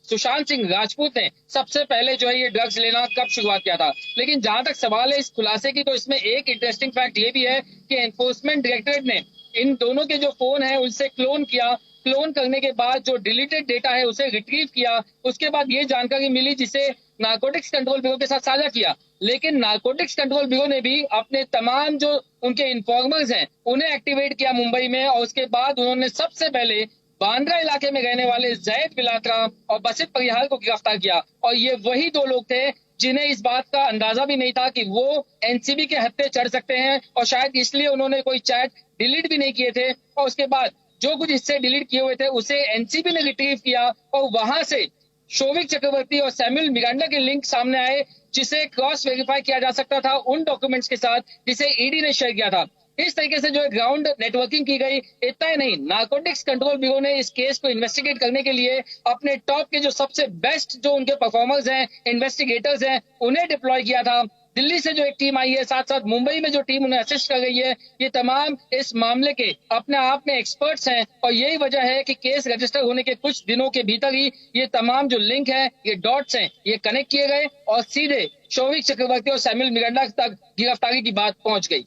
सुशांत सिंह राजपूत ने सबसे पहले जो है ये ड्रग्स लेना कब शुरुआत किया था। लेकिन जहां तक सवाल है इस खुलासे की, तो इसमें एक इंटरेस्टिंग फैक्ट ये भी है कि एनफोर्समेंट डायरेक्टरेट ने इन दोनों के जो फोन है उनसे क्लोन किया। क्लोन करने के बाद जो डिलीटेड डेटा है उसे रिट्रीव किया। उसके बाद ये जानकारी मिली जिसे नारकोटिक्स कंट्रोल ब्यूरो के साथ साझा किया। लेकिन नारकोटिक्स कंट्रोल ब्यूरो ने भी अपने तमाम जो उनके इन्फॉर्मर्स हैं उन्हें एक्टिवेट किया मुंबई में, और उसके बाद उन्होंने सबसे पहले बांद्रा इलाके में रहने वाले जैद बिलात्रा और बसित परिहार को गिरफ्तार किया। और ये वही दो लोग थे जिन्हें इस बात का अंदाजा भी नहीं था कि वो एनसीबी के हत्थे चढ़ सकते हैं, और शायद इसलिए उन्होंने कोई चैट डिलीट भी नहीं किए थे। और उसके बाद जो कुछ हिस्से डिलीट किए हुए थे उसे एनसीबी ने रिट्रीव किया, और वहां से शोविक चक्रवर्ती और सैमुअल मिरांडा के लिंक सामने आए, जिसे क्रॉस वेरीफाई किया जा सकता था उन डॉक्यूमेंट्स के साथ जिसे ईडी ने शेयर किया था। इस तरीके से जो है ग्राउंड नेटवर्किंग की गई। इतना ही नहीं, नारकोटिक्स कंट्रोल ब्यूरो ने इस केस को इन्वेस्टिगेट करने के लिए अपने टॉप के जो सबसे बेस्ट जो उनके परफॉर्मर्स हैं, इन्वेस्टिगेटर्स हैं, उन्हें डिप्लॉय किया था। दिल्ली से जो एक टीम आई है, साथ साथ मुंबई में जो टीम उन्हें असिस्ट कर रही है, ये तमाम इस मामले के अपने आप में एक्सपर्ट्स हैं। और यही वजह है कि केस रजिस्टर होने के कुछ दिनों के भीतर ही ये तमाम जो लिंक है, ये डॉट्स हैं, ये कनेक्ट किए गए और सीधे शोविक चक्रवर्ती और सैमुअल मिरांडा तक गिरफ्तारी की बात पहुंच गई।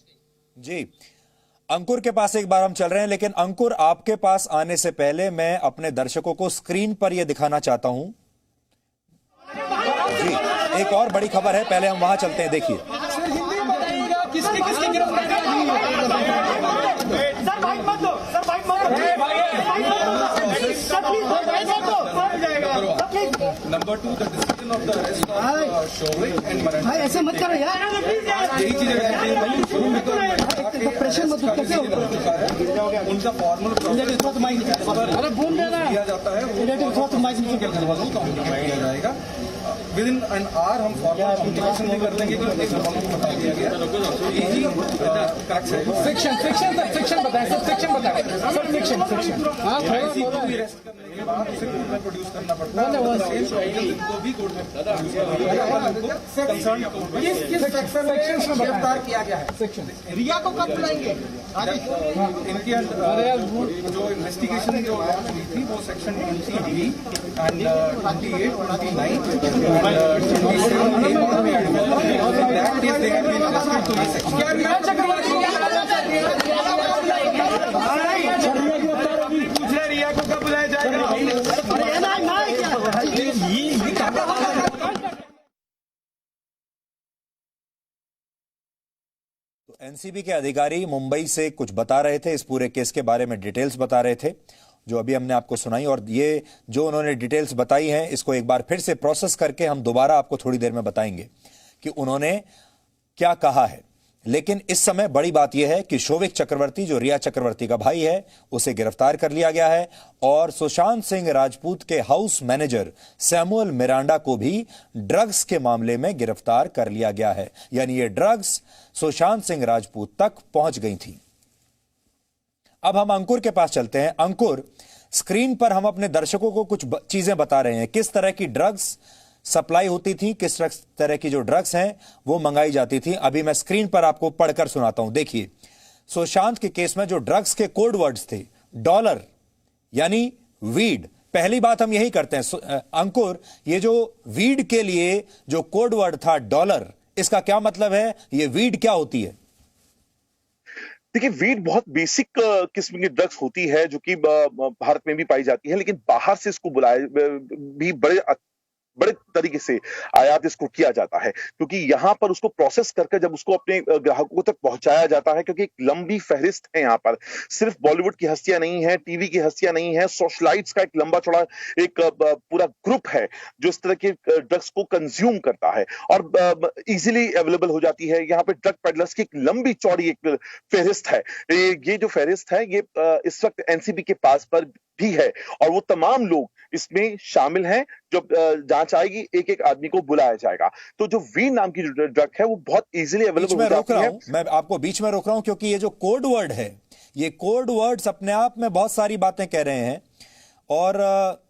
जी, अंकुर के पास एक बार हम चल रहे हैं, लेकिन अंकुर, आपके पास आने से पहले मैं अपने दर्शकों को स्क्रीन पर यह दिखाना चाहता हूं। जी, एक और बड़ी खबर है, पहले हम वहां चलते हैं। देखिए, number 2, the decision of the arrest of Showik and Miranda. भाई ऐसे मत करो यार, यही चीजें प्रेशर मत कैसे उनका फॉर्मल किया जाता है, किया जाएगा। विद इन एन आवर हम फॉर्मल कम्युनिकेशन भी कर देंगे कि बता दिया गया। सेक्शन बताएं, सब सेक्शन बताएं, सब सेक्शन के बाद उसे कोर्ट में प्रोड्यूस करना पड़ता है, को भी कोर्ट में प्रोड्यूस गिरफ्तार किया गया है। सेक्शन रिया को कब बुलाएंगे? इनके जो इन्वेस्टिगेशन जो लॉन्च हुई थी वो सेक्शन 20B एंड 28, 29 रिया को कब बुलाया जाएगा? तो एनसीबी के अधिकारी मुंबई से कुछ बता रहे थे, इस पूरे केस के बारे में डिटेल्स बता रहे थे जो अभी हमने आपको सुनाई। और ये जो उन्होंने डिटेल्स बताई हैं, इसको एक बार फिर से प्रोसेस करके हम दोबारा आपको थोड़ी देर में बताएंगे कि उन्होंने क्या कहा है। लेकिन इस समय बड़ी बात यह है कि शोविक चक्रवर्ती, जो रिया चक्रवर्ती का भाई है, उसे गिरफ्तार कर लिया गया है, और सुशांत सिंह राजपूत के हाउस मैनेजर सैमुअल मिरांडा को भी ड्रग्स के मामले में गिरफ्तार कर लिया गया है। यानी ये ड्रग्स सुशांत सिंह राजपूत तक पहुंच गई थी। अब हम अंकुर के पास चलते हैं। अंकुर, स्क्रीन पर हम अपने दर्शकों को कुछ चीजें बता रहे हैं, किस तरह की ड्रग्स सप्लाई होती थी, किस तरह की जो ड्रग्स हैं वो मंगाई जाती थी। अभी मैं स्क्रीन पर आपको पढ़कर सुनाता हूं, देखिए। सुशांत के केस में जो ड्रग्स के कोड वर्ड्स थे, डॉलर यानी वीड। पहली बात हम यही करते हैं अंकुर, ये जो वीड के लिए जो कोड वर्ड था डॉलर, इसका क्या मतलब है? ये वीड क्या होती है? देखिए, वीड बहुत बेसिक किस्म की ड्रग्स होती है जो कि भारत में भी पाई जाती है, लेकिन बाहर से इसको बुलाए भी बड़े तरीके से आयात इसको किया जाता है, क्योंकि यहां पर उसको प्रोसेस करके जब उसको अपने ग्राहकों तक पहुंचाया जाता है, क्योंकि एक लंबी फहरिस्त है यहाँ पर। सिर्फ बॉलीवुड की हस्तियां नहीं है, टीवी की हस्तियां नहीं है, सोशलाइट्स का एक लंबा चौड़ा एक पूरा ग्रुप है जो इस तरह के ड्रग्स को कंज्यूम करता है और इजीली अवेलेबल हो जाती है। यहाँ पे ड्रग पेडलर्स की एक लंबी चौड़ी एक फहरिस्त है। ये जो फहरिस्त है ये इस वक्त एनसीबी के पास पर भी है और वो तमाम लोग इसमें शामिल हैं। जब जांच आएगी एक एक आदमी को बुलाया जाएगा। तो जो वी नाम की जो ड्रग है वो बहुत इजीली अवेलेबल हो जाती है। मैं आपको बीच में रोक रहा हूं क्योंकि ये जो कोड वर्ड है, ये कोड वर्ड्स अपने आप में बहुत सारी बातें कह रहे हैं। और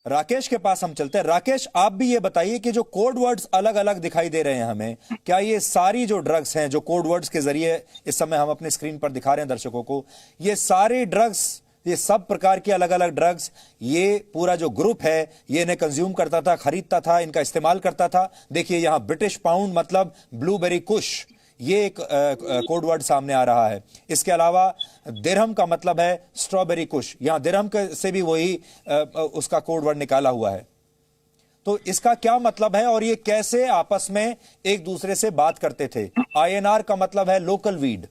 राकेश के पास हम चलते हैं। राकेश, आप भी ये बताइए कि जो कोड वर्ड्स अलग अलग दिखाई दे रहे हैं हमें, क्या ये सारी जो ड्रग्स हैं जो कोड वर्ड्स के जरिए इस समय हम अपनी स्क्रीन पर दिखा रहे हैं दर्शकों को, ये सारी ड्रग्स, ये सब प्रकार की अलग अलग ड्रग्स, ये पूरा जो ग्रुप है ये इन्हें कंज्यूम करता था, खरीदता था, इनका इस्तेमाल करता था? देखिए यहां ब्रिटिश पाउंड मतलब ब्लूबेरी कुश, ये एक कोड वर्ड सामने आ रहा है। इसके अलावा दिरहम का मतलब है स्ट्रॉबेरी कुश, यहां दिरहम से भी वही उसका कोड वर्ड निकाला हुआ है। तो इसका क्या मतलब है और ये कैसे आपस में एक दूसरे से बात करते थे? आईएनआर का मतलब है लोकल वीड।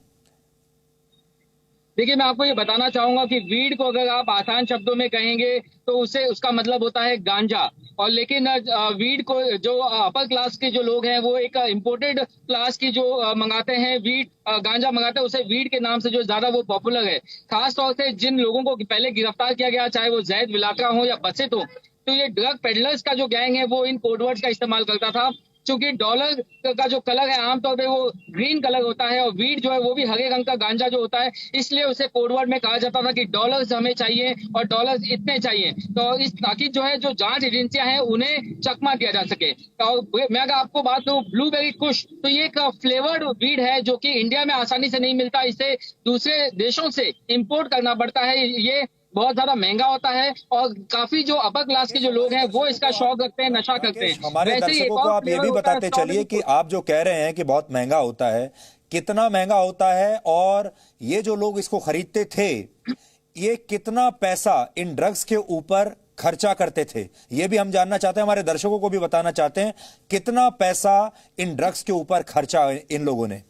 देखिए, मैं आपको ये बताना चाहूंगा कि वीड को अगर आप आसान शब्दों में कहेंगे तो उसका मतलब होता है गांजा। और लेकिन वीड को जो अपर क्लास के जो लोग हैं वो एक इंपोर्टेड क्लास की जो मंगाते हैं वीड, गांजा मंगाते हैं, उसे वीड के नाम से जो ज्यादा वो पॉपुलर है। खास तौर से जिन लोगों को पहले गिरफ्तार किया गया, चाहे वो जैद विलाका हो या बसित हो, तो ये ड्रग पेडलर्स का जो गैंग है वो इन कोडवर्ड्स का इस्तेमाल करता था। क्योंकि डॉलर का जो कलर है आमतौर पे वो ग्रीन कलर होता है और वीड जो है वो भी हरे रंग का गांजा जो होता है, इसलिए उसे कोडवर्ड में कहा जाता था कि डॉलर्स हमें चाहिए और डॉलर्स इतने चाहिए, तो इस ताकि जो है जो जांच एजेंसियां हैं उन्हें चकमा दिया जा सके। और मैं अगर आपको बात करूं ब्लूबेरी कुश, तो ये एक फ्लेवर्ड वीड है जो कि इंडिया में आसानी से नहीं मिलता, इसे दूसरे देशों से इम्पोर्ट करना पड़ता है। ये बहुत ज्यादा महंगा होता है और काफी जो अपर क्लास के जो लोग हैं वो इसका शौक रखते हैं, नशा करते हैं। हमारे दर्शकों को आप ये भी बताते चलिए कि आप जो कह रहे हैं कि बहुत महंगा होता है, कितना महंगा होता है और ये जो लोग इसको खरीदते थे ये कितना पैसा इन ड्रग्स के ऊपर खर्चा करते थे, ये भी हम जानना चाहते हैं। हमारे दर्शकों को भी बताना चाहते हैं कितना पैसा इन ड्रग्स के ऊपर खर्चा इन लोगों ने।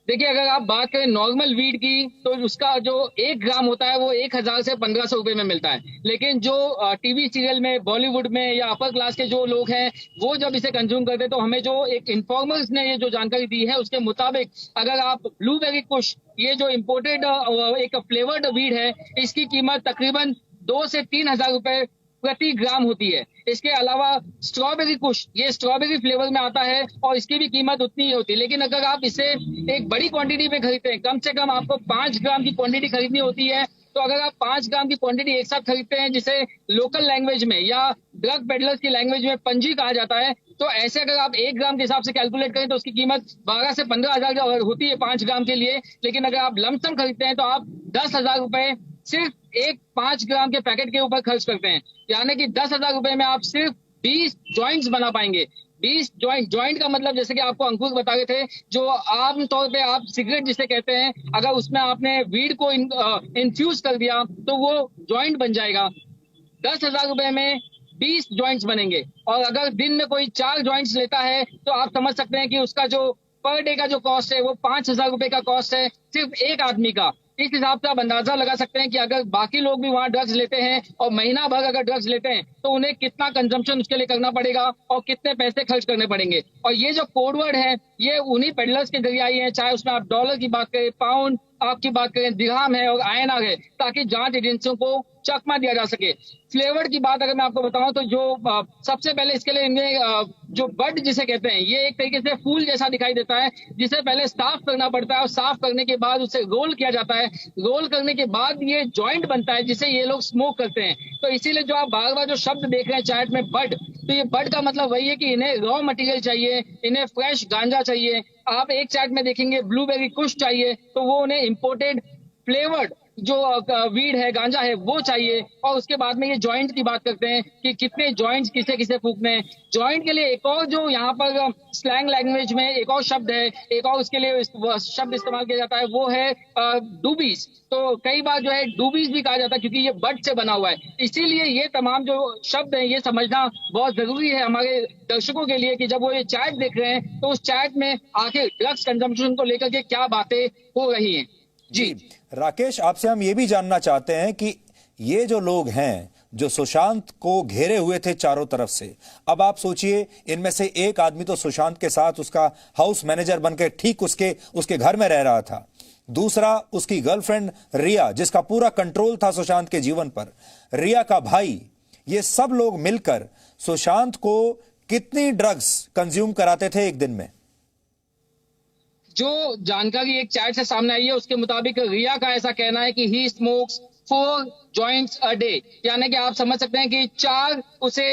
देखिए, अगर आप बात करें नॉर्मल वीड की तो उसका जो 1 ग्राम होता है वो 1000 से 1500 रुपए में मिलता है। लेकिन जो टीवी सीरियल में, बॉलीवुड में या अपर क्लास के जो लोग हैं वो जब इसे कंज्यूम करते हैं, तो हमें जो एक इन्फॉर्मर्स ने ये जो जानकारी दी है उसके मुताबिक अगर आप ब्लूबेरी कुश, ये जो इम्पोर्टेड एक फ्लेवर्ड वीड है, इसकी कीमत तकरीबन 2 से 3000 रुपए प्रति ग्राम होती है। इसके अलावा स्ट्रॉबेरी कुश, ये स्ट्रॉबेरी फ्लेवर में आता है और इसकी भी कीमत उतनी ही होती है। लेकिन अगर आप इसे एक बड़ी क्वांटिटी में खरीदते हैं, कम से कम आपको 5 ग्राम की क्वांटिटी खरीदनी होती है, तो अगर आप 5 ग्राम की क्वांटिटी एक साथ खरीदते हैं, जिसे लोकल लैंग्वेज में या ड्रग पेडलर्स की लैंग्वेज में पंजी कहा जाता है, तो ऐसे अगर आप 1 ग्राम के हिसाब से कैलकुलेट करें तो उसकी कीमत 12 से 15,000 होती है 5 ग्राम के लिए। लेकिन अगर आप लमसम खरीदते हैं तो आप 10,000 रुपए सिर्फ 5 ग्राम के पैकेट के ऊपर खर्च करते हैं। यानी कि 10,000 रुपए में आप सिर्फ 20 जॉइंट्स बना पाएंगे। 20 जॉइंट का मतलब जैसे कि आपको अंकुर बता रहे थे, जो आम तौर पे आप सिगरेट जिसे कहते हैं, अगर उसमें आपने वीड को इन्फ्यूज कर दिया तो वो जॉइंट बन जाएगा। 10,000 रुपए में 20 जॉइंट्स बनेंगे। और अगर दिन में कोई 4 जॉइंट्स लेता है तो आप समझ सकते हैं कि उसका जो पर डे का जो कॉस्ट है वो 5,000 रुपए का कॉस्ट है सिर्फ एक आदमी का। इस हिसाब से आप अंदाजा लगा सकते हैं कि अगर बाकी लोग भी वहां ड्रग्स लेते हैं और महीना भर अगर ड्रग्स लेते हैं तो उन्हें कितना कंजम्पशन उसके लिए करना पड़ेगा और कितने पैसे खर्च करने पड़ेंगे। और ये जो कोडवर्ड है ये उन्हीं पेडलर्स के जरिए आई है, चाहे उसमें आप डॉलर की बात करें, पाउंड आपकी बात करें दिरहम है और INR है, ताकि जांच एजेंसियों को चकमा दिया जा सके। फ्लेवर की बात अगर मैं आपको बताऊं तो जो सबसे पहले इसके लिए इनमें जो बड जिसे कहते हैं, ये एक तरीके से फूल जैसा दिखाई देता है, जिसे पहले साफ करना पड़ता है और साफ करने के बाद उसे रोल किया जाता है। रोल करने के बाद ये जॉइंट बनता है जिसे ये लोग स्मोक करते हैं। तो इसीलिए जो आप बार बार जो शब्द देख रहे हैं चैट में बड, तो ये बड का मतलब वही है कि इन्हें रॉ मटेरियल चाहिए, इन्हें फ्रेश गांजा चाहिए। आप एक चैट में देखेंगे ब्लूबेरी कुश चाहिए, तो वो उन्हें इम्पोर्टेड फ्लेवर्ड जो वीड है, गांजा है, वो चाहिए। और उसके बाद में ये जॉइंट की बात करते हैं कि कितने जॉइंट्स किसे किसे फूकने हैं। जॉइंट के लिए एक और जो यहाँ पर स्लैंग लैंग्वेज में एक और शब्द है, एक और उसके लिए शब्द इस्तेमाल किया जाता है, वो है डूबीज। तो कई बार जो है डूबीज भी कहा जाता है, क्योंकि ये बड से बना हुआ है। इसीलिए ये तमाम जो शब्द है ये समझना बहुत जरूरी है हमारे दर्शकों के लिए, कि जब वो ये चैट देख रहे हैं तो उस चैट में आखिर ड्रग्स कंजम्पशन को लेकर के क्या बातें हो रही हैं। जी राकेश, आपसे हम ये भी जानना चाहते हैं कि ये जो लोग हैं जो सुशांत को घेरे हुए थे चारों तरफ से, अब आप सोचिए इनमें से एक आदमी तो सुशांत के साथ उसका हाउस मैनेजर बनकर ठीक उसके घर में रह रहा था, दूसरा उसकी गर्लफ्रेंड रिया जिसका पूरा कंट्रोल था सुशांत के जीवन पर, रिया का भाई, ये सब लोग मिलकर सुशांत को कितनी ड्रग्स कंज्यूम कराते थे एक दिन में? जो जानकारी एक चैट से सामने आई है उसके मुताबिक रिया का ऐसा कहना है कि ही स्मोक्स 4 जॉइंट्स अ डे, यानी कि आप समझ सकते हैं कि 4 उसे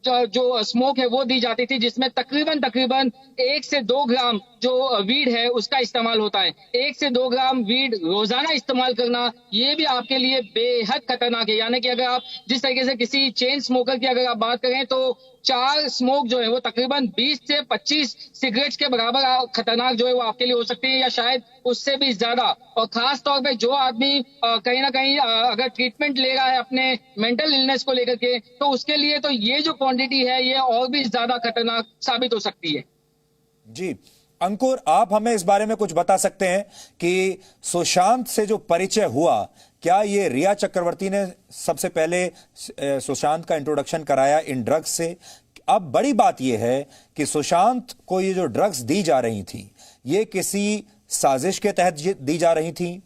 जो स्मोक है वो दी जाती थी, जिसमें तकरीबन 1 से 2 ग्राम जो वीड है उसका इस्तेमाल होता है। 1 से 2 ग्राम वीड रोजाना इस्तेमाल करना ये भी आपके लिए बेहद खतरनाक है। यानी कि अगर आप जिस तरीके से किसी चेन स्मोकर की अगर आप बात करें तो 4 स्मोक जो है वो तकरीबन 20 से 25 सिगरेट्स के बराबर खतरनाक जो है वो आपके लिए हो सकती है, या शायद उससे भी ज्यादा। और खास तौर पे जो आदमी कहीं ना कहीं अगर ट्रीटमेंट ले रहा है अपने मेंटल इलनेस को लेकर के, तो उसके लिए तो ये जो क्वांटिटी है ये और भी ज्यादा खतरनाक साबित हो सकती है। जी अंकुर, आप हमें इस बारे में कुछ बता सकते हैं कि सुशांत से जो परिचय हुआ, क्या ये रिया चक्रवर्ती ने सबसे पहले सुशांत का इंट्रोडक्शन कराया इन ड्रग्स से? अब बड़ी बात यह है कि सुशांत को ये जो ड्रग्स दी जा रही थी ये किसी साजिश के तहत दी जा रही थी?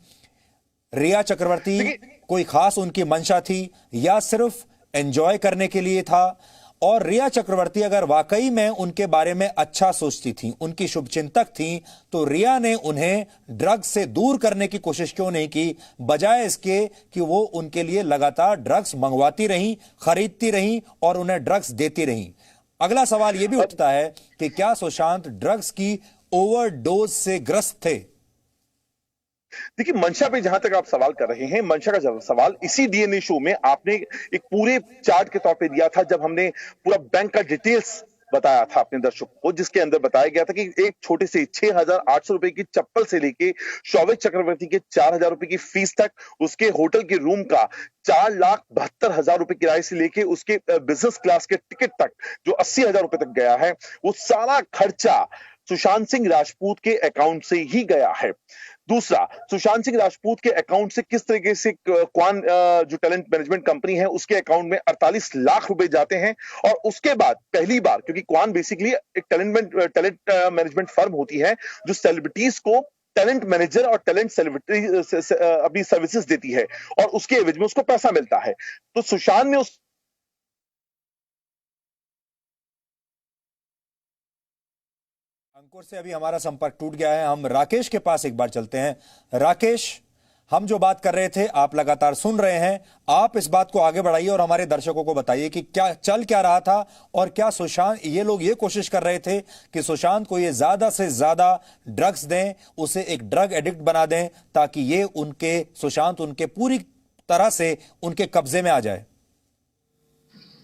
रिया चक्रवर्ती कोई खास उनकी मंशा थी या सिर्फ एंजॉय करने के लिए था? और रिया चक्रवर्ती अगर वाकई में उनके बारे में अच्छा सोचती थी, उनकी शुभचिंतक थी, तो रिया ने उन्हें ड्रग्स से दूर करने की कोशिश क्यों नहीं की, बजाय इसके कि वो उनके लिए लगातार ड्रग्स मंगवाती रहीं, खरीदती रहीं और उन्हें ड्रग्स देती रहीं? अगला सवाल यह भी उठता है कि क्या सुशांत ड्रग्स की ओवरडोज से ग्रस्त थे? देखिए, मंशा पे जहां तक आप सवाल कर रहे हैं, मंशा का सवाल इसी डीएनए शो में आपने एक पूरे चार्ट के तौर पे दिया था, जब हमने पूरा बैंक का डिटेल्स बताया था अपने दर्शकों को, जिसके अंदर बताया गया था कि एक छोटे से 6,800 रुपए की चप्पल से लेके शौविक चक्रवर्ती के 4,000 रुपए की फीस तक, उसके होटल के रूम का 4,72,000 रुपए किराए से लेके उसके बिजनेस क्लास के टिकट तक जो 80,000 रुपए तक गया है, वो सारा खर्चा सुशांत सिंह राजपूत के अकाउंट से ही गया है। दूसरा, सुशांत सिंह राजपूत के अकाउंट से किस तरीके से क्वान जो टैलेंट मैनेजमेंट कंपनी है उसके अकाउंट में 48 लाख रुपए जाते हैं। और उसके बाद पहली बार, क्योंकि क्वान बेसिकली एक टैलेंट मैनेजमेंट फर्म होती है जो सेलिब्रिटीज को टैलेंट मैनेजर और टैलेंट सेलिब्रिटी अपनी सर्विसेज देती है और उसके एवज में उसको पैसा मिलता है। तो सुशांत ने उस अंकुर से अभी हमारा संपर्क टूट गया है, हम राकेश के पास एक बार चलते हैं। राकेश, हम जो बात कर रहे थे आप लगातार सुन रहे हैं, आप इस बात को आगे बढ़ाइए और हमारे दर्शकों को बताइए कि क्या रहा था और क्या सुशांत, ये लोग ये कोशिश कर रहे थे कि सुशांत को ये ज्यादा से ज्यादा ड्रग्स दें, उसे एक ड्रग एडिक्ट बना दें ताकि ये सुशांत उनके पूरी तरह से उनके कब्जे में आ जाए।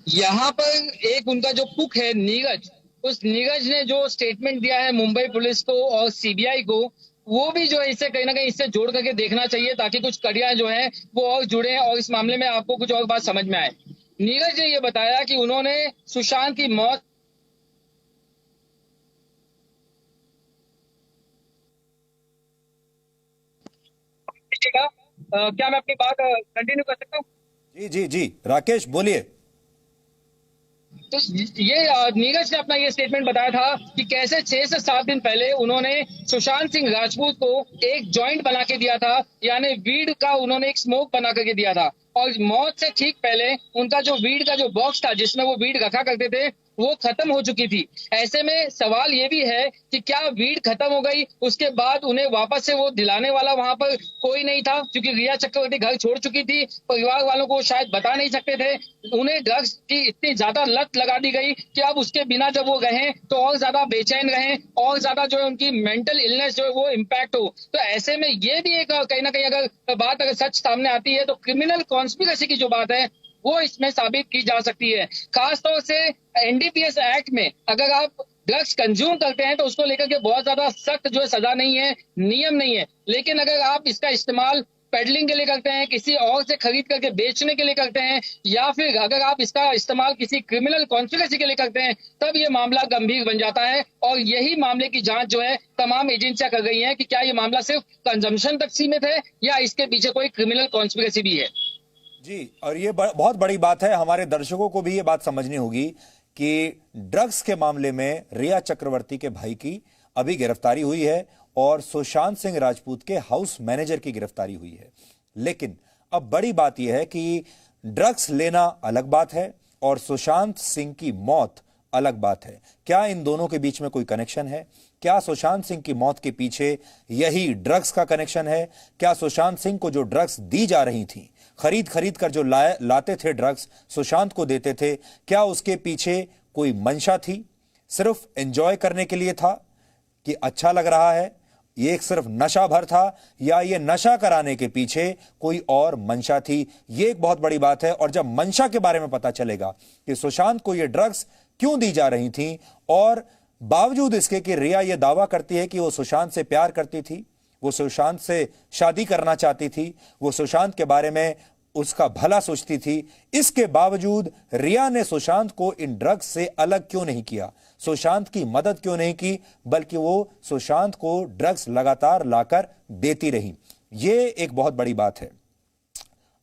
यहाँ पर एक उनका जो कुक है नीरज, उस नीरज ने जो स्टेटमेंट दिया है मुंबई पुलिस को और सीबीआई को, वो भी जो है इससे कहीं ना कहीं इससे जोड़ करके देखना चाहिए ताकि कुछ कड़ियां जो है वो और जुड़े और इस मामले में आपको कुछ और बात समझ में आए। नीरज ने ये बताया कि उन्होंने सुशांत की मौत क्या मैं अपनी बात कंटिन्यू कर सकता हूँ? जी जी जी राकेश बोलिए। तो ये नीरज ने अपना ये स्टेटमेंट बताया था कि कैसे 6 से 7 दिन पहले उन्होंने सुशांत सिंह राजपूत को एक जॉइंट बना के दिया था, यानी वीड का उन्होंने एक स्मोक बना करके दिया था, और मौत से ठीक पहले उनका जो वीड का जो बॉक्स था जिसमें वो वीड रखा करते थे वो खत्म हो चुकी थी। ऐसे में सवाल ये भी है कि क्या वीड खत्म हो गई, उसके बाद उन्हें वापस से वो दिलाने वाला वहां पर कोई नहीं था, क्योंकि रिया चक्रवर्ती घर छोड़ चुकी थी, परिवार वालों को शायद बता नहीं सकते थे, उन्हें ड्रग्स की इतनी ज्यादा लत लगा दी गई कि अब उसके बिना जब वो रहे तो और ज्यादा बेचैन रहे, और ज्यादा जो है उनकी मेंटल इलनेस जो है वो इम्पैक्ट हो। तो ऐसे में ये भी एक कहीं ना कहीं अगर बात अगर सच सामने आती है तो क्रिमिनल कॉन्स्पिरेसी की जो बात है वो इसमें साबित की जा सकती है। खासतौर से एनडीपीएस एक्ट में अगर आप ड्रग्स कंज्यूम करते हैं तो उसको लेकर के बहुत ज्यादा सख्त जो है सजा नहीं है, नियम नहीं है, लेकिन अगर आप इसका इस्तेमाल पेडलिंग के लिए करते हैं, किसी और से खरीद करके बेचने के लिए करते हैं, या फिर अगर आप इसका इस्तेमाल किसी क्रिमिनल कॉन्स्पिरेसी के लिए करते हैं, तब ये मामला गंभीर बन जाता है। और यही मामले की जांच जो है तमाम एजेंसियां कर रही हैं कि क्या ये मामला सिर्फ कंजम्पशन तक सीमित है या इसके पीछे कोई क्रिमिनल कॉन्स्पिरेसी भी है। जी, और ये बहुत बड़ी बात है, हमारे दर्शकों को भी ये बात समझनी होगी कि ड्रग्स के मामले में रिया चक्रवर्ती के भाई की अभी गिरफ्तारी हुई है और सुशांत सिंह राजपूत के हाउस मैनेजर की गिरफ्तारी हुई है। लेकिन अब बड़ी बात यह है कि ड्रग्स लेना अलग बात है और सुशांत सिंह की मौत अलग बात है। क्या इन दोनों के बीच में कोई कनेक्शन है? क्या सुशांत सिंह की मौत के पीछे यही ड्रग्स का कनेक्शन है? क्या सुशांत सिंह को जो ड्रग्स दी जा रही थी, खरीद खरीद कर जो लाते थे ड्रग्स सुशांत को देते थे, क्या उसके पीछे कोई मंशा थी? सिर्फ एंजॉय करने के लिए था कि अच्छा लग रहा है, ये एक सिर्फ नशा भर था, या ये नशा कराने के पीछे कोई और मंशा थी? ये एक बहुत बड़ी बात है। और जब मंशा के बारे में पता चलेगा कि सुशांत को ये ड्रग्स क्यों दी जा रही थी, और बावजूद इसके कि रिया ये दावा करती है कि वो सुशांत से प्यार करती थी, वो सुशांत से शादी करना चाहती थी, वो सुशांत के बारे में उसका भला सोचती थी, इसके बावजूद रिया ने सुशांत को इन ड्रग्स से अलग क्यों नहीं किया, सुशांत की मदद क्यों नहीं की, बल्कि वो सुशांत को ड्रग्स लगातार लाकर देती रही? ये एक बहुत बड़ी बात है।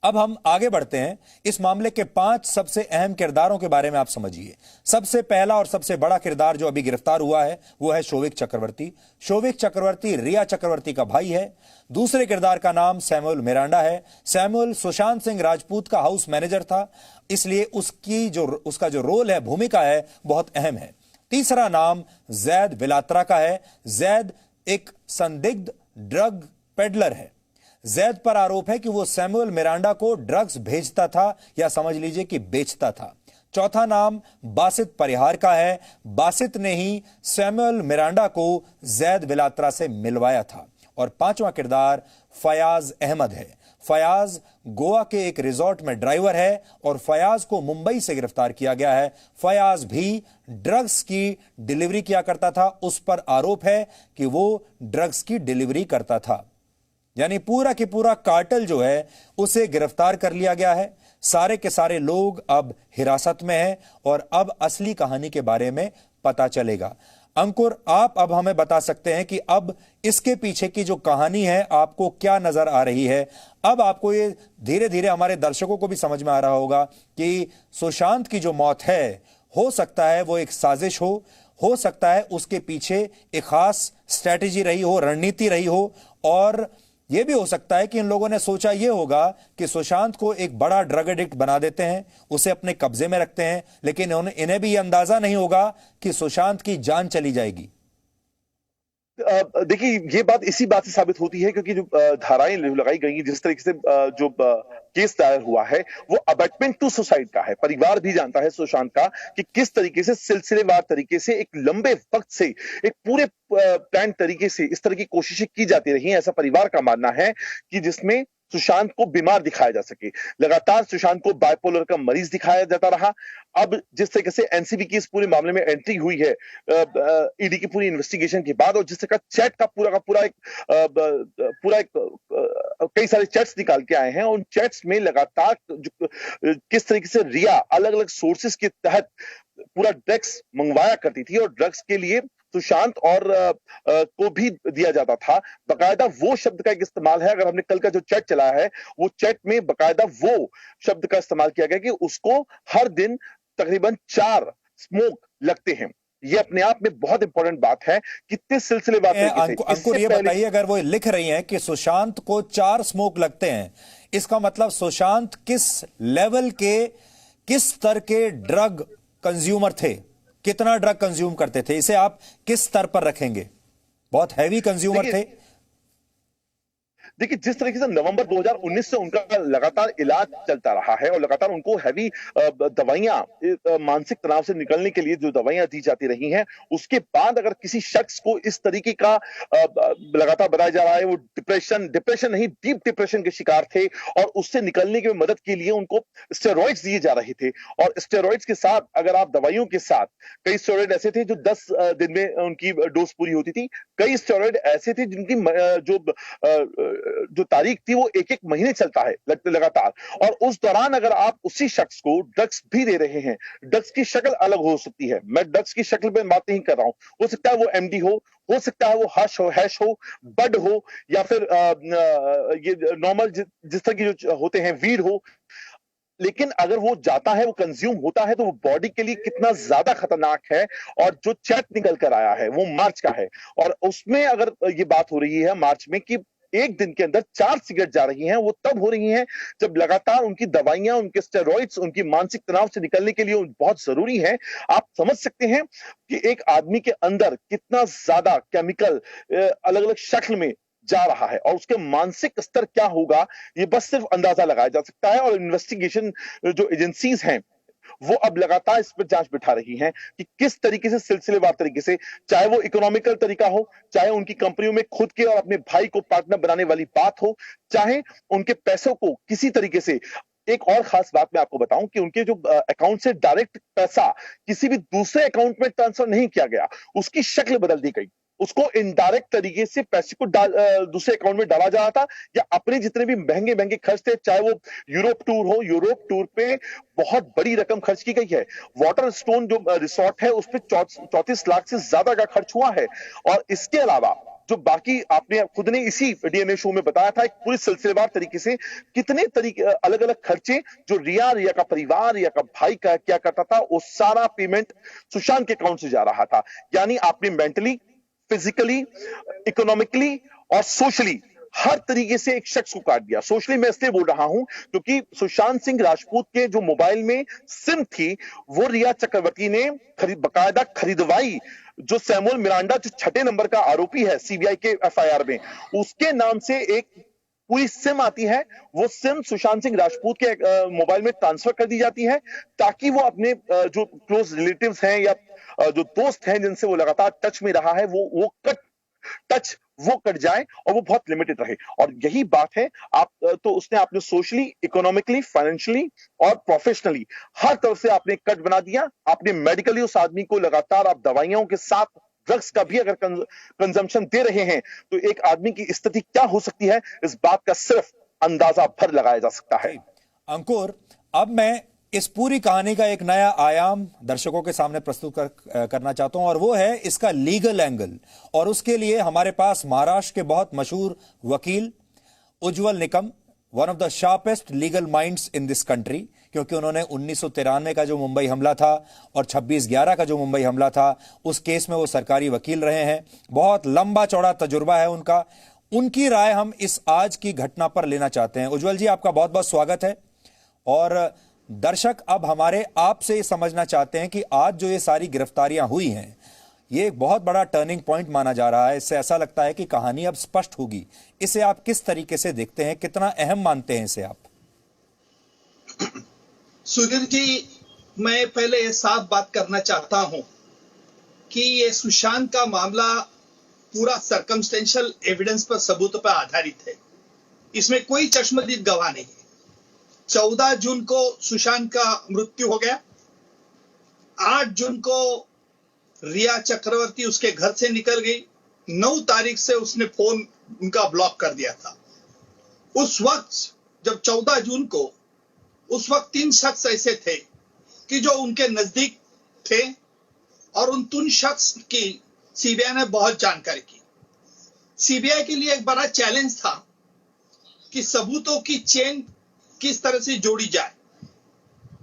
अब हम आगे बढ़ते हैं। इस मामले के 5 सबसे अहम किरदारों के बारे में आप समझिए। सबसे पहला और सबसे बड़ा किरदार जो अभी गिरफ्तार हुआ है वो है शोविक चक्रवर्ती। शोविक चक्रवर्ती रिया चक्रवर्ती का भाई है। दूसरे किरदार का नाम सैमुअल मिरांडा है। सैमुअल सुशांत सिंह राजपूत का हाउस मैनेजर था, इसलिए उसका जो रोल है, भूमिका है, बहुत अहम है। तीसरा नाम जैद विलात्रा का है। जैद एक संदिग्ध ड्रग पेडलर है। जैद पर आरोप है कि वो सैमुअल मिरांडा को ड्रग्स भेजता था, या समझ लीजिए कि बेचता था। चौथा नाम बासित परिहार का है। बासित ने ही सैमुअल मिरांडा को जैद विलात्रा से मिलवाया था। और पांचवा किरदार फयाज अहमद है। फयाज गोवा के एक रिजॉर्ट में ड्राइवर है और फयाज को मुंबई से गिरफ्तार किया गया है। फयाज भी ड्रग्स की डिलीवरी किया करता था। उस पर आरोप है कि वो ड्रग्स की डिलीवरी करता था। यानी पूरा की पूरा कार्टेल जो है उसे गिरफ्तार कर लिया गया है। सारे के सारे लोग अब हिरासत में हैं और अब असली कहानी के बारे में पता चलेगा। अंकुर, आप अब हमें बता सकते हैं कि अब इसके पीछे की जो कहानी है आपको क्या नजर आ रही है? अब आपको ये धीरे धीरे हमारे दर्शकों को भी समझ में आ रहा होगा कि सुशांत की जो मौत है, हो सकता है वो एक साजिश हो सकता है उसके पीछे एक खास स्ट्रैटेजी रही हो, रणनीति रही हो, और यह भी हो सकता है कि इन लोगों ने सोचा यह होगा कि सुशांत को एक बड़ा ड्रग एडिक्ट बना देते हैं, उसे अपने कब्जे में रखते हैं, लेकिन इन्हें भी यह अंदाजा नहीं होगा कि सुशांत की जान चली जाएगी। देखिए, ये बात इसी बात से साबित होती है क्योंकि जो धाराएं लगाई गई, जिस तरीके से जो केस दायर हुआ है वो अबैटमेंट टू सुसाइड का है। परिवार भी जानता है सुशांत का कि किस तरीके से सिलसिलेवार तरीके से एक लंबे वक्त से एक पूरे प्लान तरीके से इस तरह की कोशिशें की जाती रही। ऐसा परिवार का मानना है कि जिसमें सुशांत को बीमार दिखाया जा सके। लगातार सुशांत को बाइपोलर का मरीज दिखाया जाता रहा। अब जिस तरीके से एनसीबी की इस पूरे मामले में एंट्री हुई है ईडी की पूरी इन्वेस्टिगेशन के बाद, और जिस तरह का चैट का पूरा एक कई सारे चैट्स निकाल के आए हैं, उन चैट्स में लगातार किस तरीके से रिया अलग अलग सोर्सेस के तहत पूरा ड्रग्स मंगवाया करती थी और ड्रग्स के लिए सुशांत और को भी दिया जाता था। बकायदा वो शब्द का एक इस्तेमाल है, अगर हमने कल का जो चैट चलाया है वो चैट में बकायदा वो शब्द का इस्तेमाल किया गया कि उसको हर दिन तकरीबन 4 स्मोक लगते हैं। ये अपने आप में बहुत इंपॉर्टेंट बात है। कितने सिलसिलेवार तरीके से अंकुर ये बताइए, अगर वो लिख रही हैं कि सुशांत को 4 स्मोक लगते हैं, इसका मतलब सुशांत किस लेवल के, किस स्तर के ड्रग कंज्यूमर थे, कितना ड्रग कंज्यूम करते थे, इसे आप किस स्तर पर रखेंगे? बहुत हैवी कंज्यूमर थे? देखिए, जिस तरीके से नवंबर 2019 से उनका लगातार इलाज चलता रहा है और लगातार उनको हैवी दवाइयां, मानसिक तनाव से निकलने के लिए जो दवाइयां दी जाती रही हैं, उसके बाद अगर किसी शख्स को इस तरीके का लगातार बताया जा रहा है वो डिप्रेशन नहीं, डीप डिप्रेशन के शिकार थे और उससे निकलने की मदद के लिए उनको स्टेरॉइड्स दिए जा रहे थे। और स्टेरॉइड्स के साथ अगर आप दवाइयों के साथ, कई स्टेरॉइड ऐसे थे जो 10 दिन में उनकी डोज पूरी होती थी, कई स्टेरॉइड ऐसे थे जिनकी जो तारीख थी वो एक एक महीने चलता है लगातार। और उस दौरान अगर आप उसी शख्स को ड्रग्स भी दे रहे हैं, ड्रग्स की शक्ल अलग हो सकती है, मैं ड्रग्स की शक्ल पे बात नहीं कर रहा हूं, हो सकता है वो एमडी हो सकता है वो हैश हो, बड हो, या फिर ये नॉर्मल जिस तरह की जो होते हैं वीड हो। लेकिन अगर वो जाता है, वो कंज्यूम होता है, तो वो बॉडी के लिए कितना ज्यादा खतरनाक है। और जो चैट निकल कर आया है वो मार्च का है, और उसमें अगर ये बात हो रही है मार्च में कि एक दिन के अंदर 4 सिगरेट जा रही हैं, वो तब हो रही हैं जब लगातार उनकी दवाइयां, उनके स्टेरॉइड्स, उनकी मानसिक तनाव से निकलने के लिए बहुत जरूरी है। आप समझ सकते हैं कि एक आदमी के अंदर कितना ज्यादा केमिकल अलग अलग शक्ल में जा रहा है और उसके मानसिक स्तर क्या होगा, ये बस सिर्फ अंदाजा लगाया जा सकता है। और इन्वेस्टिगेशन जो एजेंसीज हैं वो अब लगातार इस पर जांच बिठा रही हैं कि किस तरीके से, सिलसिलेवार तरीके से, चाहे वो इकोनॉमिकल तरीका हो, चाहे उनकी कंपनियों में खुद के और अपने भाई को पार्टनर बनाने वाली बात हो, चाहे उनके पैसों को किसी तरीके से। एक और खास बात मैं आपको बताऊं कि उनके जो अकाउंट से डायरेक्ट पैसा किसी भी दूसरे अकाउंट में ट्रांसफर नहीं किया गया, उसकी शक्ल बदल दी गई। उसको इनडायरेक्ट तरीके से पैसे को दूसरे अकाउंट में डाला जा रहा था, या अपने जितने भी महंगे महंगे खर्च थे, चाहे वो यूरोप टूर हो, यूरोप टूर पे बहुत बड़ी रकम खर्च की गई है। वाटर स्टोन जो रिसोर्ट है उस पर 34 लाख से ज्यादा का खर्च हुआ है। और इसके अलावा जो बाकी, आपने खुद ने इसी डीएनए शो में बताया था, एक पूरी सिलसिलेवार तरीके से कितने तरीके अलग अलग खर्चे जो रिया का परिवार, रिया का भाई का क्या करता था, वो सारा पेमेंट सुशांत के अकाउंट से जा रहा था। यानी आपने मेंटली, फिजिकली, इकोनॉमिकली और सोशली हर तरीके से एक शख्स को काट दिया। सोशली मैं इसलिए बोल रहा हूं क्योंकि सुशांत सिंह राजपूत के जो मोबाइल में सिम थी वो रिया चक्रवर्ती ने बाकायदा खरीदवाई। जो सैमुअल मिरांडा, जो 6 नंबर का आरोपी है सीबीआई के एफआईआर में, उसके नाम से एक पूरी सिम आती है। वो सिम सुशांत सिंह राजपूत के मोबाइल में ट्रांसफर कर दी जाती है ताकि वो अपने जो क्लोज रिलेटिव्स हैं या जो दोस्त हैं जिनसे वो लगातार टच में रहा है, वो कट जाए और वो बहुत लिमिटेड रहे। और यही बात है, आप तो उसने आपने सोशली, इकोनॉमिकली, फाइनेंशियली और प्रोफेशनली हर तरफ से आपने कट बना दिया। आपने मेडिकली उस आदमी को लगातार आप दवाइयों के साथ ड्रग्स का भी अगर कंजम्पशन दे रहे हैं तो एक आदमी की स्थिति क्या हो सकती है, इस बात का सिर्फ अंदाजा भर लगाया जा सकता है। अंकुर, अब मैं इस पूरी कहानी का एक नया आयाम दर्शकों के सामने प्रस्तुत करना चाहता हूं, और वो है इसका लीगल एंगल। और उसके लिए हमारे पास महाराष्ट्र के बहुत मशहूर वकील Ujjwal Nikam, one of the sharpest legal minds in this country, क्योंकि उन्होंने 1993 का जो मुंबई हमला था और 26/11 का जो मुंबई हमला था, उस केस में वो सरकारी वकील रहे हैं। बहुत लंबा चौड़ा तजुर्बा है उनका। उनकी राय हम इस आज की घटना पर लेना चाहते हैं। उज्जवल जी, आपका बहुत बहुत स्वागत है। और दर्शक अब हमारे आपसे समझना चाहते हैं कि आज जो ये सारी गिरफ्तारियां हुई हैं, ये एक बहुत बड़ा टर्निंग पॉइंट माना जा रहा है। इससे ऐसा लगता है कि कहानी अब स्पष्ट होगी। इसे आप किस तरीके से देखते हैं, कितना अहम मानते हैं इसे आप? सुधीर जी, मैं पहले ये साफ बात करना चाहता हूं कि ये सुशांत का मामला पूरा सर्कमस्टेंशियल एविडेंस पर, सबूतों पर आधारित है। इसमें कोई चश्मदीद गवाह नहीं है। 14 जून को सुशांत का मृत्यु हो गया। 8 जून को रिया चक्रवर्ती उसके घर से निकल गई। 9 तारीख से उसने फोन उनका ब्लॉक कर दिया था। उस वक्त जब 14 जून को, उस वक्त 3 शख्स ऐसे थे कि जो उनके नजदीक थे और उन 3 शख्स की सीबीआई ने बहुत जानकारी की। सीबीआई के लिए एक बड़ा चैलेंज था कि सबूतों की चेन किस तरह से जोड़ी जाए।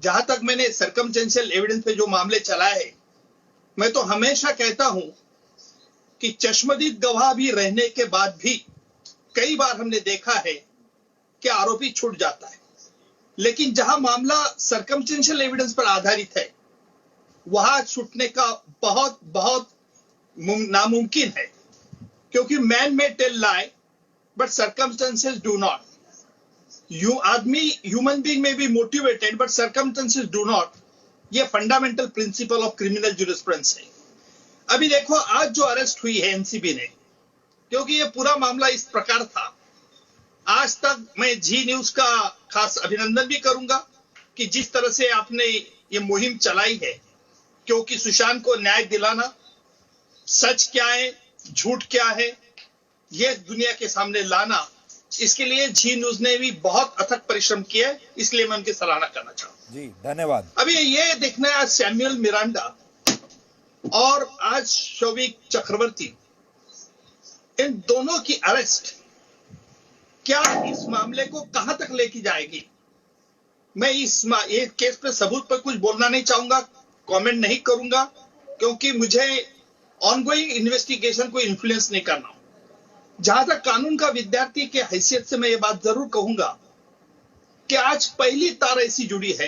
जहां तक मैंने सर्कमस्टेंशियल एविडेंस पे जो मामले चलाए हैं, मैं तो हमेशा कहता हूं कि चश्मदीद गवाह भी रहने के बाद भी कई बार हमने देखा है कि आरोपी छूट जाता है, लेकिन जहां मामला सर्कमस्टेंशियल एविडेंस पर आधारित है वहां छूटने का बहुत बहुत नामुमकिन है, क्योंकि man may tell lie but circumstances do not. Human being may be motivated but circumstances do not. ये fundamental principle of criminal jurisprudence है। अभी देखो आज जो अरेस्ट हुई है एनसीबी ने, क्योंकि ये पूरा मामला इस प्रकार था, आज तक मैं जी न्यूज का खास अभिनंदन भी करूंगा कि जिस तरह से आपने ये मुहिम चलाई है, क्योंकि सुशांत को न्याय दिलाना, सच क्या है झूठ क्या है ये दुनिया के सामने लाना, इसके लिए जी न्यूज ने भी बहुत अथक परिश्रम किया है, इसलिए मैं उनकी सराहना करना चाहूंगा। जी धन्यवाद। अभी ये देखना है आज सैमुअल मिरांडा और आज शौविक चक्रवर्ती, इन दोनों की अरेस्ट क्या इस मामले को कहां तक लेके जाएगी। मैं ये केस पे सबूत पर कुछ बोलना नहीं चाहूंगा, कमेंट नहीं करूंगा, क्योंकि मुझे ऑनगोइंग इन्वेस्टिगेशन को इन्फ्लुएंस नहीं करना। जहां तक कानून का विद्यार्थी के हैसियत से मैं ये बात जरूर कहूंगा कि आज पहली तार ऐसी जुड़ी है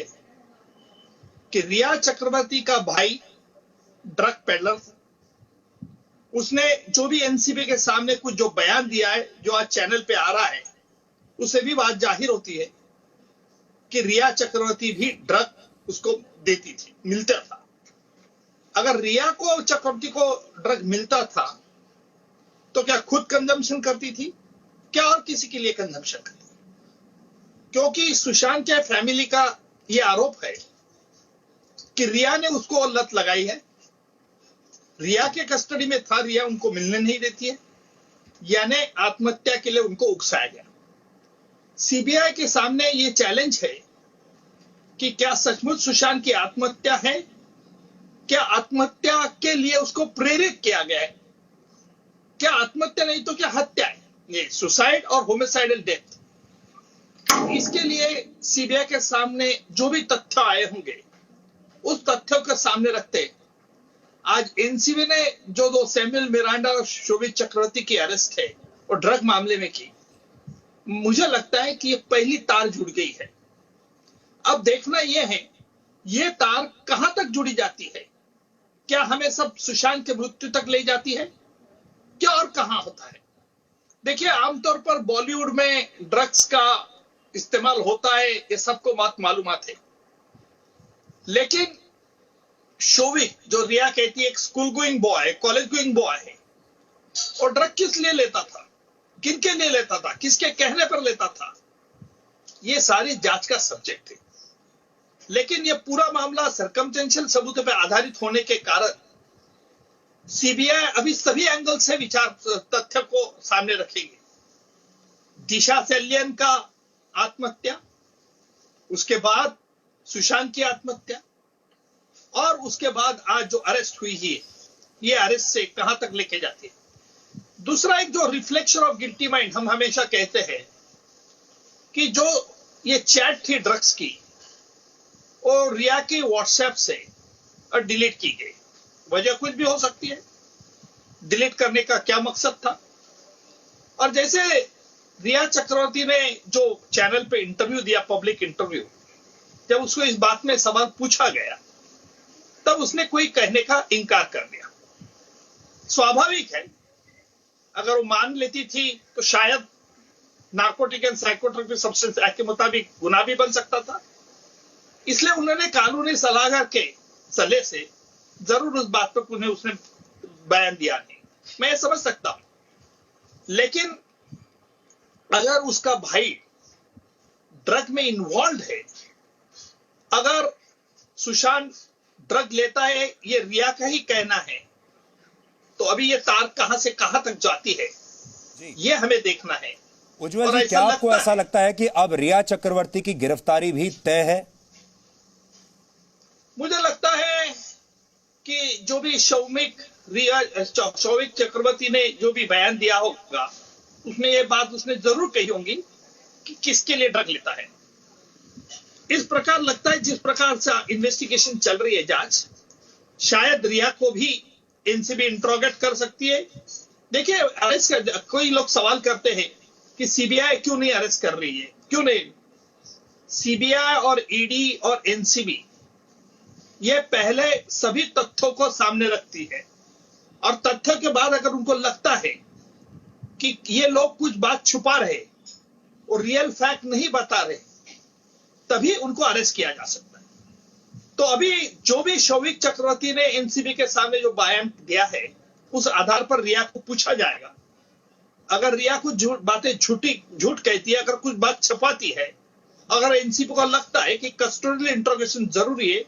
कि रिया चक्रवर्ती का भाई ड्रग पेडलर, उसने जो भी एनसीबी के सामने कुछ जो बयान दिया है, जो आज चैनल पे आ रहा है, उसे भी बात जाहिर होती है कि रिया चक्रवर्ती भी ड्रग उसको देती थी, मिलता था। अगर रिया को चक्रवर्ती को ड्रग मिलता था तो क्या खुद कंजम्पशन करती थी, क्या और किसी के लिए कंजम्पशन करती थी? क्योंकि सुशांत के फैमिली का यह आरोप है कि रिया ने उसको लत लगाई है, रिया के कस्टडी में था, रिया उनको मिलने नहीं देती है, यानी आत्महत्या के लिए उनको उकसाया गया। सीबीआई के सामने यह चैलेंज है कि क्या सचमुच सुशांत की आत्महत्या है, क्या आत्महत्या के लिए उसको प्रेरित किया गया है, क्या आत्महत्या नहीं तो क्या हत्या है, ये सुसाइड और होमिसाइडल डेथ। इसके लिए सीबीआई के सामने जो भी तथ्य आए होंगे उस तथ्यों के सामने रखते आज एनसीबी ने जो दो सैमुअल मिरांडा और शोभित चक्रवर्ती की अरेस्ट है और ड्रग मामले में की, मुझे लगता है कि ये पहली तार जुड़ गई है। अब देखना यह है ये तार कहां तक जुड़ी जाती है, क्या हमें सब सुशांत के मृत्यु तक ले जाती है, क्या और कहां होता है। देखिए आमतौर पर बॉलीवुड में ड्रग्स का इस्तेमाल होता है, ये सबको बात मालूमात है, लेकिन शोविक जो रिया कहती है एक school going boy, college going boy है, और ड्रग किस लिए लेता था, किनके लिए लेता था, किसके कहने पर लेता था, ये सारी जांच का सब्जेक्ट है। लेकिन ये पूरा मामला सर्कमस्टेंशियल सबूत पर आधारित होने के कारण सीबीआई अभी सभी एंगल से विचार तथ्य को सामने रखेंगे। दिशा सेलियन का आत्महत्या, उसके बाद सुशांत की आत्महत्या, और उसके बाद आज जो अरेस्ट हुई है, ये अरेस्ट से कहां तक लेके जाती है। दूसरा एक जो रिफ्लेक्शन ऑफ गिल्टी माइंड, हम हमेशा कहते हैं कि जो ये चैट थी ड्रग्स की और रिया की व्हाट्सएप से और डिलीट की गई, वजह कुछ भी हो सकती है, डिलीट करने का क्या मकसद था। और जैसे रिया चक्रवर्ती ने जो चैनल पे इंटरव्यू दिया, पब्लिक इंटरव्यू, जब उसको इस बात में सवाल पूछा गया तब उसने कोई कहने का इनकार कर दिया। स्वाभाविक है, अगर वो मान लेती थी तो शायद narcotic and psychotropic substance act के मुताबिक गुनाह भी बन सकता था, इसलिए उन्होंने कानूनी सलाहकार के सलाह से जरूर उस बात पर उन्हें उसने बयान दिया नहीं, मैं ये समझ सकता हूं। लेकिन अगर उसका भाई ड्रग में इन्वॉल्व है, अगर सुशांत ड्रग लेता है, ये रिया का ही कहना है, तो अभी ये तार कहां से कहां तक जाती है, ये हमें देखना है। उज्जवल जी, क्या आपको ऐसा लगता है कि अब रिया चक्रवर्ती की गिरफ्तारी भी तय है? मुझे लगता है कि जो भी शौविक चक्रवर्ती ने जो भी बयान दिया होगा, उसमें ये बात उसने जरूर कही होगी कि किसके लिए ड्रग लेता है। इस प्रकार लगता है जिस प्रकार से इन्वेस्टिगेशन चल रही है जांच, शायद रिया को भी एनसीबी इंट्रोगेट कर सकती है। देखिए, अरेस्ट कर, कोई लोग सवाल करते हैं कि सीबीआई क्यों नहीं अरेस्ट कर रही है, क्यों नहीं। सीबीआई और ईडी और एनसीबी ये पहले सभी तथ्यों को सामने रखती है, और तथ्य के बाद अगर उनको लगता है कि ये लोग कुछ बात छुपा रहे और रियल फैक्ट नहीं बता रहे, तभी उनको अरेस्ट किया जा सकता है। तो अभी जो भी शौविक चक्रवर्ती ने एनसीबी के सामने जो बयान दिया है, उस आधार पर रिया को पूछा जाएगा। अगर रिया कुछ बातें झूठ कहती है, अगर कुछ बात छुपाती है, अगर एनसीबी को लगता है कि कस्टोडियल इंट्रोगेशन जरूरी है,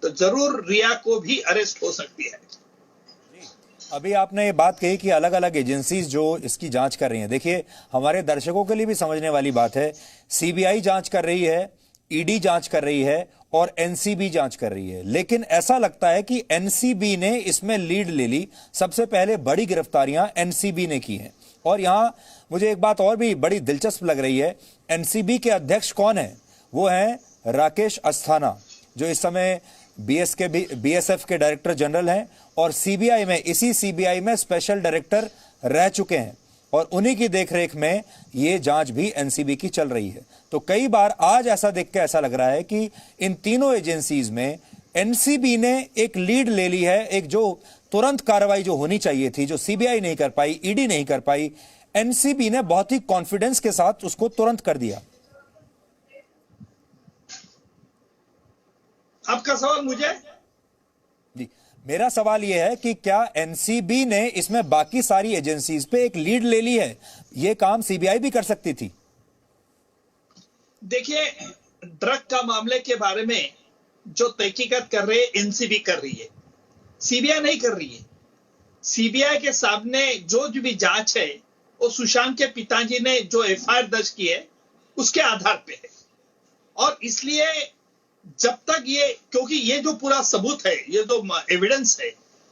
तो जरूर रिया को भी अरेस्ट हो सकती है। अभी आपने ये बात कही कि अलग अलग एजेंसीज जो इसकी जांच कर रही हैं। देखिए, हमारे दर्शकों के लिए भी समझने वाली बात है, सीबीआई जांच कर रही है, ईडी जांच कर रही है और एनसीबी जांच कर रही है, लेकिन ऐसा लगता है कि एनसीबी ने इसमें लीड ले ली। सबसे पहले बड़ी गिरफ्तारियां एनसीबी ने की हैं। और यहां मुझे एक बात और भी बड़ी दिलचस्प लग रही है, एनसीबी के अध्यक्ष कौन है? वो हैं राकेश अस्थाना, जो इस समय बीएसएफ के डायरेक्टर जनरल हैं और सीबीआई में, इसी सीबीआई में स्पेशल डायरेक्टर रह चुके हैं, और उन्हीं की देखरेख में ये जांच भी एनसीबी की चल रही है। तो कई बार आज ऐसा देख के ऐसा लग रहा है कि इन तीनों एजेंसीज में एनसीबी ने एक लीड ले ली है। एक जो तुरंत कार्रवाई जो होनी चाहिए थी, जो सीबीआई नहीं कर पाई, ईडी नहीं कर पाई, एनसीबी ने बहुत ही कॉन्फिडेंस के साथ उसको तुरंत कर दिया। आपका सवाल मुझे? जी, मेरा सवाल यह है कि क्या एनसीबी ने इसमें बाकी सारी एजेंसीज पे एक लीड ले ली है? यह काम सीबीआई भी कर सकती थी। देखिए, ड्रग का मामले के बारे में जो तहकीकात कर रहे हैं एनसीबी कर रही है, सीबीआई नहीं कर रही है। सीबीआई के सामने जो भी जांच है वो सुशांत के पिताजी ने जो एफआईआर दर्ज की है उसके आधार पे है, और इसलिए जब तक ये, क्योंकि ये जो पूरा सबूत है, ये जो एविडेंस है,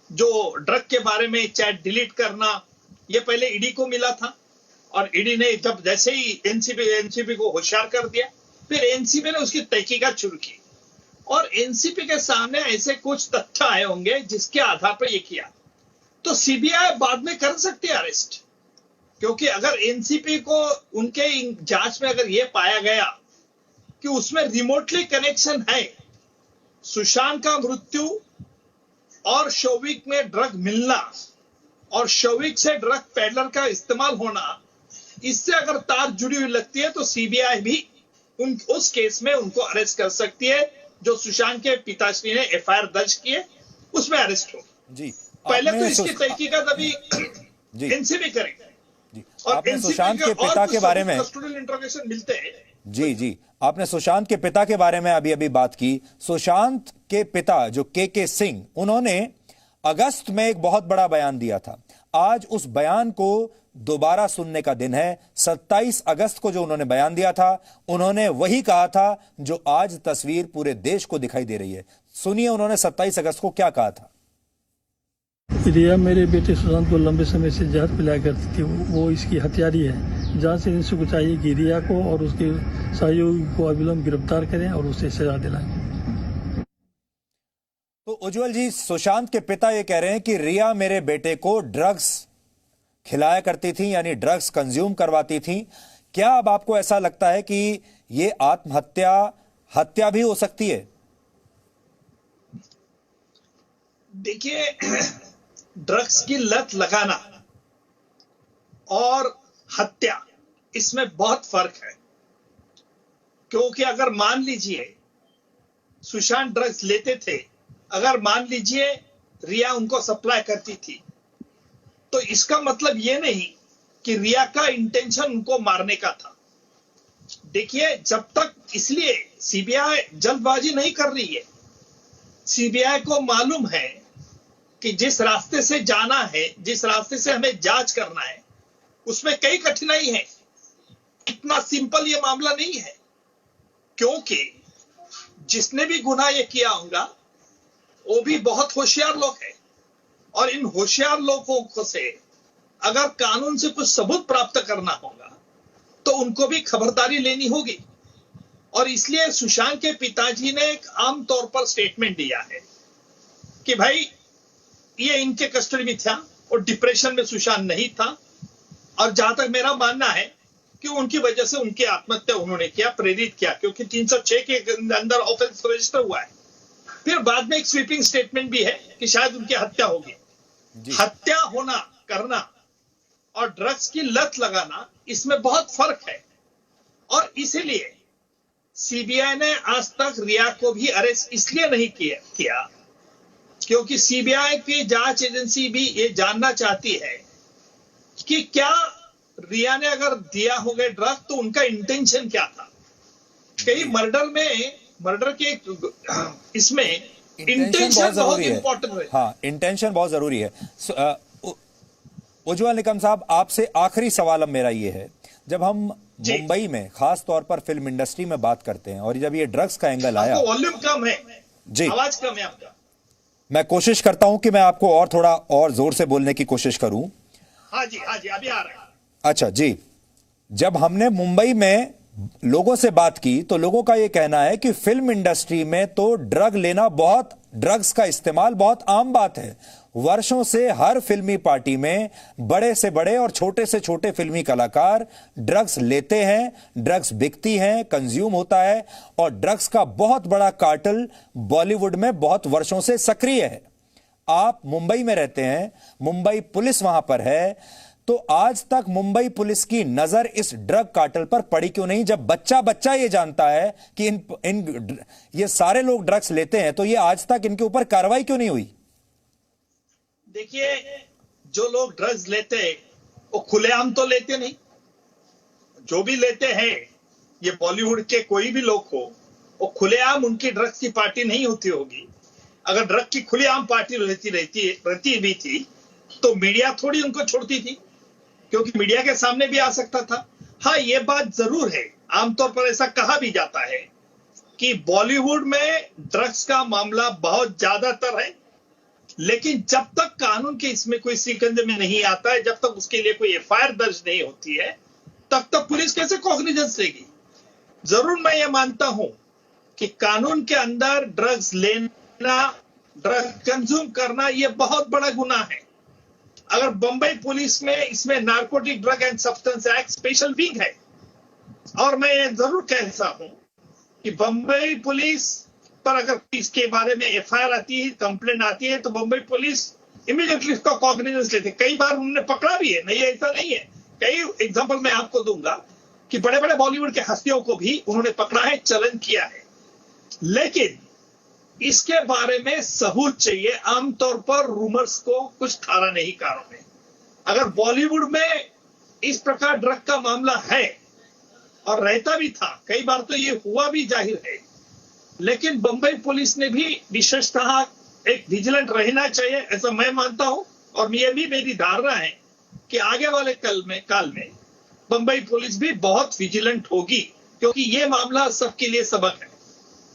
जो ड्रग के बारे में चैट डिलीट करना, ये पहले ईडी को मिला था, और ईडी ने जब जैसे ही एनसीबी को होशियार कर दिया, फिर एनसीबी ने उसकी तहकीकात शुरू की, और एनसीबी के सामने ऐसे कुछ तथ्य आए होंगे जिसके आधार पर ये किया। तो सीबीआई बाद में कर सकती है अरेस्ट, क्योंकि अगर एनसीबी को उनके जांच में अगर ये पाया गया कि उसमें रिमोटली कनेक्शन है, सुशांत का मृत्यु और शौविक में ड्रग मिलना और शौविक से ड्रग पेडलर का इस्तेमाल होना, इससे अगर तार जुड़ी हुई लगती है, तो सीबीआई भी उस केस में उनको अरेस्ट कर सकती है। जो सुशांत के पिताश्री ने एफआईआर दर्ज किए उसमें अरेस्ट हो। जी, पहले तो इसकी तहकीकात अभी एनसीबी करेंगे, जी, और आपने सुशांत के पिता के बारे में कस्टोडियल इंट्रोगेशन मिलते हैं। जी, आपने सुशांत के पिता के बारे में अभी बात की। सुशांत के पिता जो के सिंह, उन्होंने अगस्त में एक बहुत बड़ा बयान दिया था। आज उस बयान को दोबारा सुनने का दिन है। 27 अगस्त को जो उन्होंने बयान दिया था, उन्होंने वही कहा था जो आज तस्वीर पूरे देश को दिखाई दे रही है। सुनिए उन्होंने 27 अगस्त को क्या कहा था। रिया मेरे बेटे सुशांत को लंबे समय से जहर पिलाया करती थी, वो इसकी हत्यारी है। जांच एजेंसी को चाहिए कि रिया को और उसके सहयोगी को अविलंब गिरफ्तार करें और उसे सजा दिलाएं। तो उज्जवल जी, सुशांत के पिता ये कह रहे हैं कि रिया मेरे बेटे को ड्रग्स खिलाया करती थी, यानी ड्रग्स कंज्यूम करवाती थी। क्या अब आपको ऐसा लगता है कि ये हत्या भी हो सकती है? देखिए, ड्रग्स की लत लगाना और हत्या, इसमें बहुत फर्क है। क्योंकि अगर मान लीजिए सुशांत ड्रग्स लेते थे, अगर मान लीजिए रिया उनको सप्लाई करती थी, तो इसका मतलब यह नहीं कि रिया का इंटेंशन उनको मारने का था। देखिए, जब तक, इसलिए सीबीआई जल्दबाजी नहीं कर रही है। सीबीआई को मालूम है कि जिस रास्ते से जाना है, जिस रास्ते से हमें जांच करना है, उसमें कई कठिनाई है। इतना सिंपल ये मामला नहीं है, क्योंकि जिसने भी गुनाह ये किया होगा वो भी बहुत होशियार लोग हैं, और इन होशियार लोगों से अगर कानून से कुछ सबूत प्राप्त करना होगा तो उनको भी खबरदारी लेनी होगी। और इसलिए सुशांत के पिताजी ने एक आम तौर पर स्टेटमेंट दिया है कि भाई ये इनके कस्टडी में था और डिप्रेशन में सुशांत नहीं था, और जहां तक मेरा मानना है कि उनकी वजह से उनकी आत्महत्या उन्होंने किया, प्रेरित किया, क्योंकि 306 के अंदर ऑफेंस रजिस्टर हुआ है। फिर बाद में एक स्वीपिंग स्टेटमेंट भी है कि शायद उनकी हत्या होगी। हत्या होना करना और ड्रग्स की लत लगाना, इसमें बहुत फर्क है, और इसीलिए सीबीआई ने आज तक रिया को भी अरेस्ट इसलिए नहीं किया क्योंकि सीबीआई की जांच एजेंसी भी ये जानना चाहती है कि क्या रिया ने अगर दिया होगा ड्रग तो उनका इंटेंशन क्या था। कई मर्डर के इसमें इंटेंशन बहुत इंपॉर्टेंट है। हाँ, इंटेंशन बहुत जरूरी है। उज्जवल निकम साहब, आपसे आखिरी सवाल अब मेरा ये है, जब हम मुंबई में खास तौर पर फिल्म इंडस्ट्री में बात करते हैं और जब ये ड्रग्स का एंगल आया, वॉल्यूम कम है जी, आवाज कम है आपका। मैं कोशिश करता हूं कि मैं आपको और थोड़ा और जोर से बोलने की कोशिश करूं। हाँ जी अभी आ रहा है। अच्छा जी, जब हमने मुंबई में लोगों से बात की तो लोगों का यह कहना है कि फिल्म इंडस्ट्री में तो ड्रग्स का इस्तेमाल बहुत आम बात है। वर्षों से हर फिल्मी पार्टी में बड़े से बड़े और छोटे से छोटे फिल्मी कलाकार ड्रग्स लेते हैं, ड्रग्स बिकती हैं, कंज्यूम होता है, और ड्रग्स का बहुत बड़ा कार्टेल बॉलीवुड में बहुत वर्षों से सक्रिय है। आप मुंबई में रहते हैं, मुंबई पुलिस वहां पर है, तो आज तक मुंबई पुलिस की नजर इस ड्रग कार्टेल पर पड़ी क्यों नहीं? जब बच्चा ये जानता है कि ये सारे लोग ड्रग्स लेते हैं, तो ये आज तक इनके ऊपर कार्रवाई क्यों नहीं हुई? देखिए, जो लोग ड्रग्स लेते हैं वो खुलेआम तो लेते नहीं। जो भी लेते हैं, ये बॉलीवुड के कोई भी लोग हो, वो खुलेआम उनकी ड्रग्स की पार्टी नहीं होती होगी। अगर ड्रग की खुलेआम पार्टी रहती भी थी तो मीडिया थोड़ी उनको छोड़ती थी, क्योंकि मीडिया के सामने भी आ सकता था। हाँ, ये बात जरूर है, आमतौर पर ऐसा कहा भी जाता है कि बॉलीवुड में ड्रग्स का मामला बहुत ज्यादातर है, लेकिन जब तक कानून के इसमें कोई सिकंजे में नहीं आता है, जब तक उसके लिए कोई एफआईआर दर्ज नहीं होती है, तब तक पुलिस कैसे कॉग्निजेंस लेगी? जरूर मैं ये मानता हूं कि कानून के अंदर ड्रग्स लेना, ड्रग कंज्यूम करना, ये बहुत बड़ा गुनाह है। अगर बंबई पुलिस में इसमें narcotic drug and substance act special wing है, और मैं ये जरूर कहता हूं कि बंबई पुलिस पर अगर इसके बारे में एफआईआर आती है, कंप्लेंट आती है, तो बंबई पुलिस इमीडिएटली इसका कॉग्निजेंस लेते। कई बार उन्होंने पकड़ा भी है, नहीं ऐसा नहीं है। कई एग्जांपल मैं आपको दूंगा कि बड़े बड़े बॉलीवुड के हस्तियों को भी उन्होंने पकड़ा है, चलन किया है, लेकिन इसके बारे में सबूत चाहिए। आमतौर पर रूमर्स को कुछ ठहरा नहीं कारों में। अगर बॉलीवुड में इस प्रकार ड्रग का मामला है और रहता भी था, कई बार तो ये हुआ भी जाहिर है, लेकिन बंबई पुलिस ने भी विशेषतः एक विजिलेंट रहना चाहिए, ऐसा मैं मानता हूं। और ये भी मेरी धारणा है कि आगे वाले काल में बंबई पुलिस भी बहुत विजिलेंट होगी, क्योंकि ये मामला सबके लिए सबक है।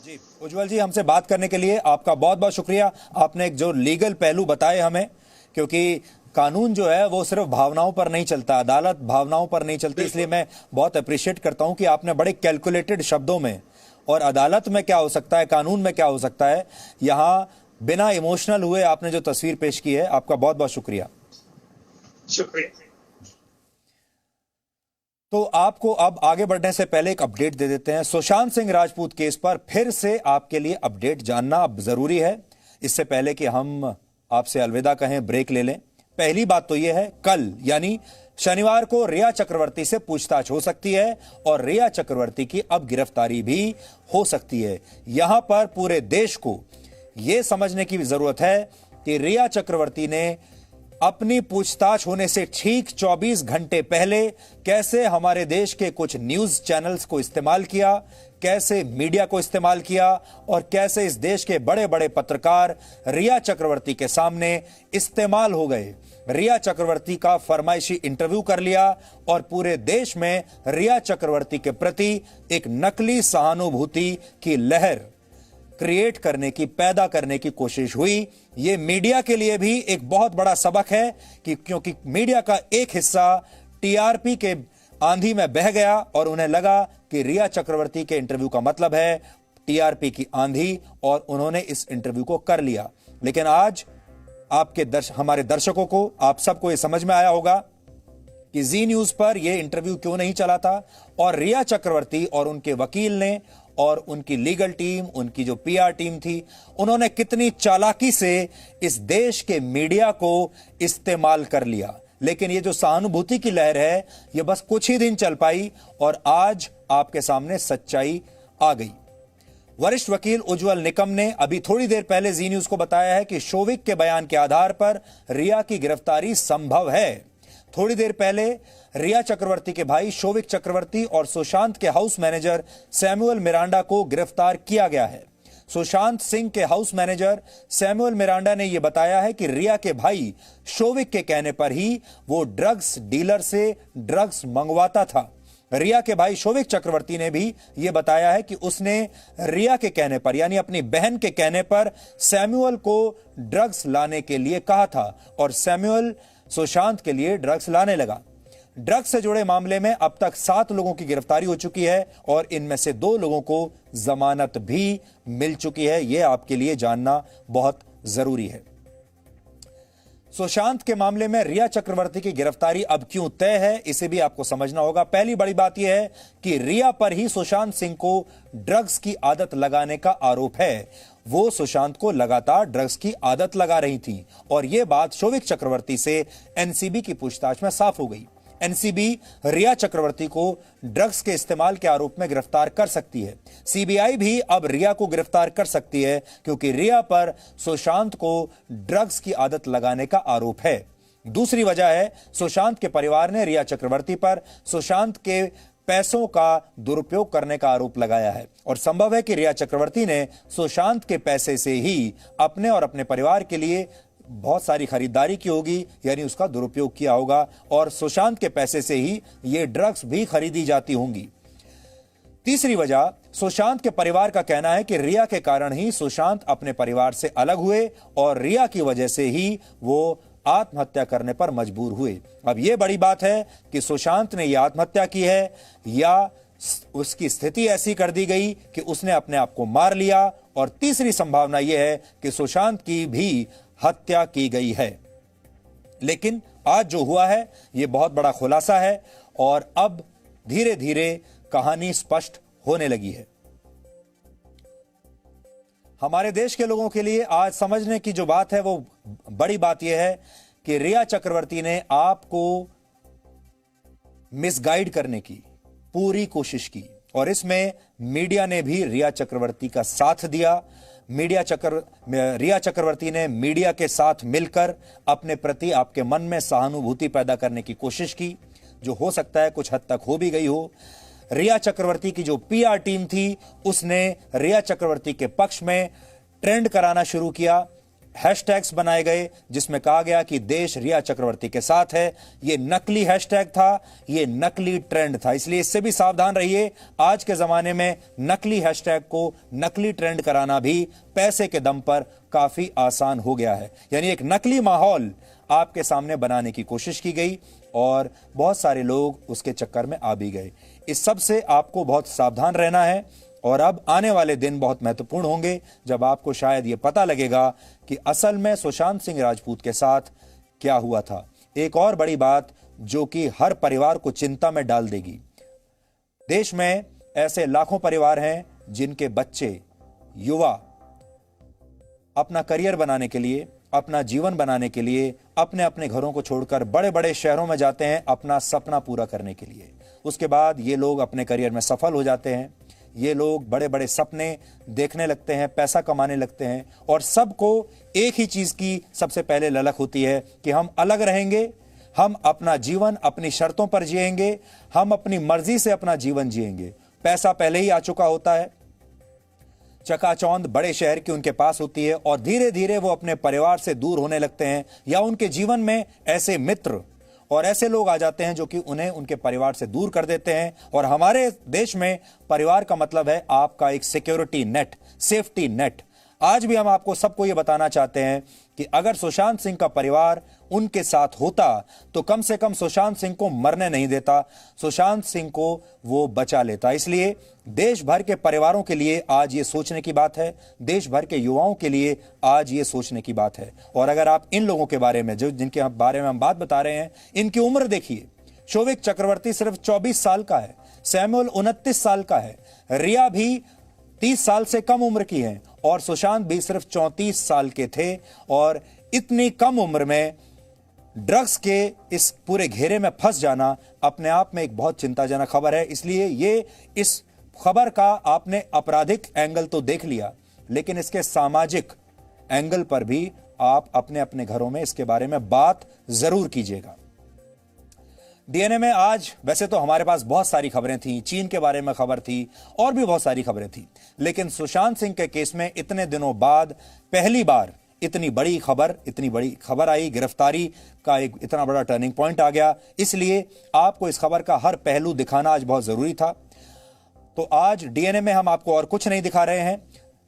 जी, उज्जवल जी, हमसे बात करने के लिए आपका बहुत बहुत शुक्रिया। आपने एक जो लीगल पहलू बताए हमें, क्योंकि कानून जो है वो सिर्फ भावनाओं पर नहीं चलता, अदालत भावनाओं पर नहीं चलती, इसलिए मैं बहुत अप्रिशिएट करता हूं कि आपने बड़े कैलकुलेटेड शब्दों में, और अदालत में क्या हो सकता है, कानून में क्या हो सकता है, यहां बिना इमोशनल हुए आपने जो तस्वीर पेश की है, आपका बहुत बहुत शुक्रिया। शुक्रिया। तो आपको अब आगे बढ़ने से पहले एक अपडेट दे देते हैं। सुशांत सिंह राजपूत केस पर फिर से आपके लिए अपडेट जानना अब जरूरी है। इससे पहले कि हम आपसे अलविदा कहें, ब्रेक ले लें, पहली बात तो यह है, कल यानी शनिवार को रिया चक्रवर्ती से पूछताछ हो सकती है और रिया चक्रवर्ती की अब गिरफ्तारी भी हो सकती है। यहां पर पूरे देश को यह समझने की जरूरत है कि रिया चक्रवर्ती ने अपनी पूछताछ होने से ठीक 24 घंटे पहले कैसे हमारे देश के कुछ न्यूज चैनल्स को इस्तेमाल किया, कैसे मीडिया को इस्तेमाल किया, और कैसे इस देश के बड़े बड़े पत्रकार रिया चक्रवर्ती के सामने इस्तेमाल हो गए। रिया चक्रवर्ती का फरमाइशी इंटरव्यू कर लिया और पूरे देश में रिया चक्रवर्ती के प्रति एक नकली सहानुभूति की लहर क्रिएट करने की, पैदा करने की कोशिश हुई। यह मीडिया के लिए भी एक बहुत बड़ा सबक है कि क्योंकि मीडिया का एक हिस्सा टीआरपी के आंधी में बह गया और उन्हें लगा कि रिया चक्रवर्ती के इंटरव्यू का मतलब है टीआरपी की आंधी, और उन्होंने इस इंटरव्यू को कर लिया। लेकिन आज हमारे दर्शकों को, आप सबको यह समझ में आया होगा कि जी न्यूज पर यह इंटरव्यू क्यों नहीं चला था, और रिया चक्रवर्ती और उनके वकील ने और उनकी लीगल टीम, उनकी जो पीआर टीम थी, उन्होंने कितनी चालाकी से इस देश के मीडिया को इस्तेमाल कर लिया। लेकिन ये जो सहानुभूति की लहर है, ये बस कुछ ही दिन चल पाई और आज आपके सामने सच्चाई आ गई। वरिष्ठ वकील उज्जवल निकम ने अभी थोड़ी देर पहले जी न्यूज को बताया है कि शोविक के बयान के आधार पर रिया की गिरफ्तारी संभव है। थोड़ी देर पहले रिया चक्रवर्ती के भाई शोविक चक्रवर्ती और सुशांत के हाउस मैनेजर सैमुअल मिरांडा को गिरफ्तार किया गया है। सुशांत सिंह के हाउस मैनेजर सैमुअल मिरांडा ने यह बताया है कि रिया के भाई शोविक के कहने पर ही वो ड्रग्स डीलर से ड्रग्स मंगवाता था। रिया के भाई शोविक चक्रवर्ती ने भी यह बताया है कि उसने रिया के कहने पर, यानी अपनी बहन के कहने पर, सैमुअल को ड्रग्स लाने के लिए कहा था और सैमुअल सुशांत के लिए ड्रग्स लाने लगा। ड्रग्स से जुड़े मामले में अब तक 7 लोगों की गिरफ्तारी हो चुकी है और इनमें से 2 लोगों को जमानत भी मिल चुकी है। यह आपके लिए जानना बहुत जरूरी है। सुशांत के मामले में रिया चक्रवर्ती की गिरफ्तारी अब क्यों तय है, इसे भी आपको समझना होगा। पहली बड़ी बात यह है कि रिया पर ही सुशांत सिंह को ड्रग्स की आदत लगाने का आरोप है। वो सुशांत को लगातार ड्रग्स की आदत लगा रही थी और यह बात शोविक चक्रवर्ती से एनसीबी की पूछताछ में साफ हो गई। एनसीबी रिया चक्रवर्ती को ड्रग्स के इस्तेमाल के आरोप में गिरफ्तार कर सकती है। सीबीआई भी अब रिया को गिरफ्तार कर सकती है क्योंकि रिया पर सुशांत को ड्रग्स की आदत लगाने का आरोप है। दूसरी वजह है, सुशांत के परिवार ने रिया चक्रवर्ती पर सुशांत के पैसों का दुरुपयोग करने का आरोप लगाया है और संभव है कि रिया चक्रवर्ती ने सुशांत के पैसे से ही अपने और अपने परिवार के लिए बहुत सारी खरीदारी की होगी, यानी उसका दुरुपयोग किया होगा और सुशांत के पैसे से ही ये ड्रग्स भी खरीदी जाती होंगी। तीसरी वजह, सुशांत के परिवार का कहना है कि रिया के कारण ही सुशांत अपने परिवार से अलग हुए और रिया की वजह से ही वो आत्महत्या करने पर मजबूर हुए। अब यह बड़ी बात है कि सुशांत ने यह आत्महत्या की है या उसकी स्थिति ऐसी कर दी गई कि उसने अपने आप को मार लिया, और तीसरी संभावना यह है कि सुशांत की भी हत्या की गई है। लेकिन आज जो हुआ है यह बहुत बड़ा खुलासा है और अब धीरे धीरे कहानी स्पष्ट होने लगी है। हमारे देश के लोगों के लिए आज समझने की जो बात है वो बड़ी बात यह है कि रिया चक्रवर्ती ने आपको मिसगाइड करने की पूरी कोशिश की और इसमें मीडिया ने भी रिया चक्रवर्ती का साथ दिया। रिया चक्रवर्ती ने मीडिया के साथ मिलकर अपने प्रति आपके मन में सहानुभूति पैदा करने की कोशिश की, जो हो सकता है कुछ हद तक हो भी गई हो। रिया चक्रवर्ती की जो पीआर टीम थी उसने रिया चक्रवर्ती के पक्ष में ट्रेंड कराना शुरू किया। हैशटैग्स बनाए गए जिसमें कहा गया कि देश रिया चक्रवर्ती के साथ है। यह नकली हैशटैग था, यह नकली ट्रेंड था, इसलिए इससे भी सावधान रहिए। आज के जमाने में नकली हैशटैग को नकली ट्रेंड कराना भी पैसे के दम पर काफी आसान हो गया है। यानी एक नकली माहौल आपके सामने बनाने की कोशिश की गई और बहुत सारे लोग उसके चक्कर में आ भी गए। इस सब से आपको बहुत सावधान रहना है और अब आने वाले दिन बहुत महत्वपूर्ण होंगे जब आपको शायद यह पता लगेगा कि असल में सुशांत सिंह राजपूत के साथ क्या हुआ था। एक और बड़ी बात जो कि हर परिवार को चिंता में डाल देगी। देश में ऐसे लाखों परिवार हैं जिनके बच्चे, युवा अपना करियर बनाने के लिए, अपना जीवन बनाने के लिए अपने अपने घरों को छोड़कर बड़े बड़े शहरों में जाते हैं अपना सपना पूरा करने के लिए। उसके बाद ये लोग अपने करियर में सफल हो जाते हैं, ये लोग बड़े बड़े सपने देखने लगते हैं, पैसा कमाने लगते हैं और सबको एक ही चीज की सबसे पहले ललक होती है कि हम अलग रहेंगे, हम अपना जीवन अपनी शर्तों पर जिएंगे, हम अपनी मर्जी से अपना जीवन जिएंगे। पैसा पहले ही आ चुका होता है, चकाचौंध बड़े शहर की उनके पास होती है और धीरे धीरे वो अपने परिवार से दूर होने लगते हैं या उनके जीवन में ऐसे मित्र और ऐसे लोग आ जाते हैं जो कि उन्हें उनके परिवार से दूर कर देते हैं। और हमारे देश में परिवार का मतलब है आपका एक सिक्योरिटी नेट, सेफ्टी नेट। आज भी हम आपको सबको यह बताना चाहते हैं कि अगर सुशांत सिंह का परिवार उनके साथ होता तो कम से कम सुशांत सिंह को मरने नहीं देता, सुशांत सिंह को वो बचा लेता। इसलिए देश भर के परिवारों के लिए आज ये सोचने की बात है, देश भर के युवाओं के लिए आज ये सोचने की बात है। और अगर आप इन लोगों के बारे में, जो जिनके बारे में हम बात बता रहे हैं, इनकी उम्र देखिए। शोविक चक्रवर्ती सिर्फ 24 साल का है, सैमुअल 29 साल का है, रिया भी 30 साल से कम उम्र की है और सुशांत भी सिर्फ 34 साल के थे। और इतनी कम उम्र में ड्रग्स के इस पूरे घेरे में फंस जाना अपने आप में एक बहुत चिंताजनक खबर है। इसलिए ये इस खबर का आपने आपराधिक एंगल तो देख लिया, लेकिन इसके सामाजिक एंगल पर भी आप अपने अपने घरों में इसके बारे में बात जरूर कीजिएगा। डीएनए में आज वैसे तो हमारे पास बहुत सारी खबरें थी, चीन के बारे में खबर थी और भी बहुत सारी खबरें थी, लेकिन सुशांत सिंह के केस में इतने दिनों बाद पहली बार इतनी बड़ी खबर आई, गिरफ्तारी का एक इतना बड़ा टर्निंग पॉइंट आ गया। इसलिए आपको इस खबर का हर पहलू दिखाना आज बहुत जरूरी था। तो आज डीएनए में हम आपको और कुछ नहीं दिखा रहे हैं,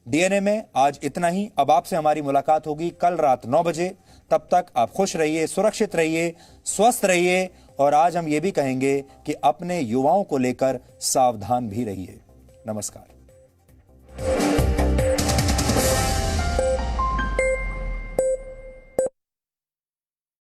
डीएनए में आज इतना ही। अब आपसे हमारी मुलाकात होगी कल रात 9 बजे। तब तक आप खुश रहिए, सुरक्षित रहिए, स्वस्थ रहिए और आज हम ये भी कहेंगे कि अपने युवाओं को लेकर सावधान भी रहिए। नमस्कार।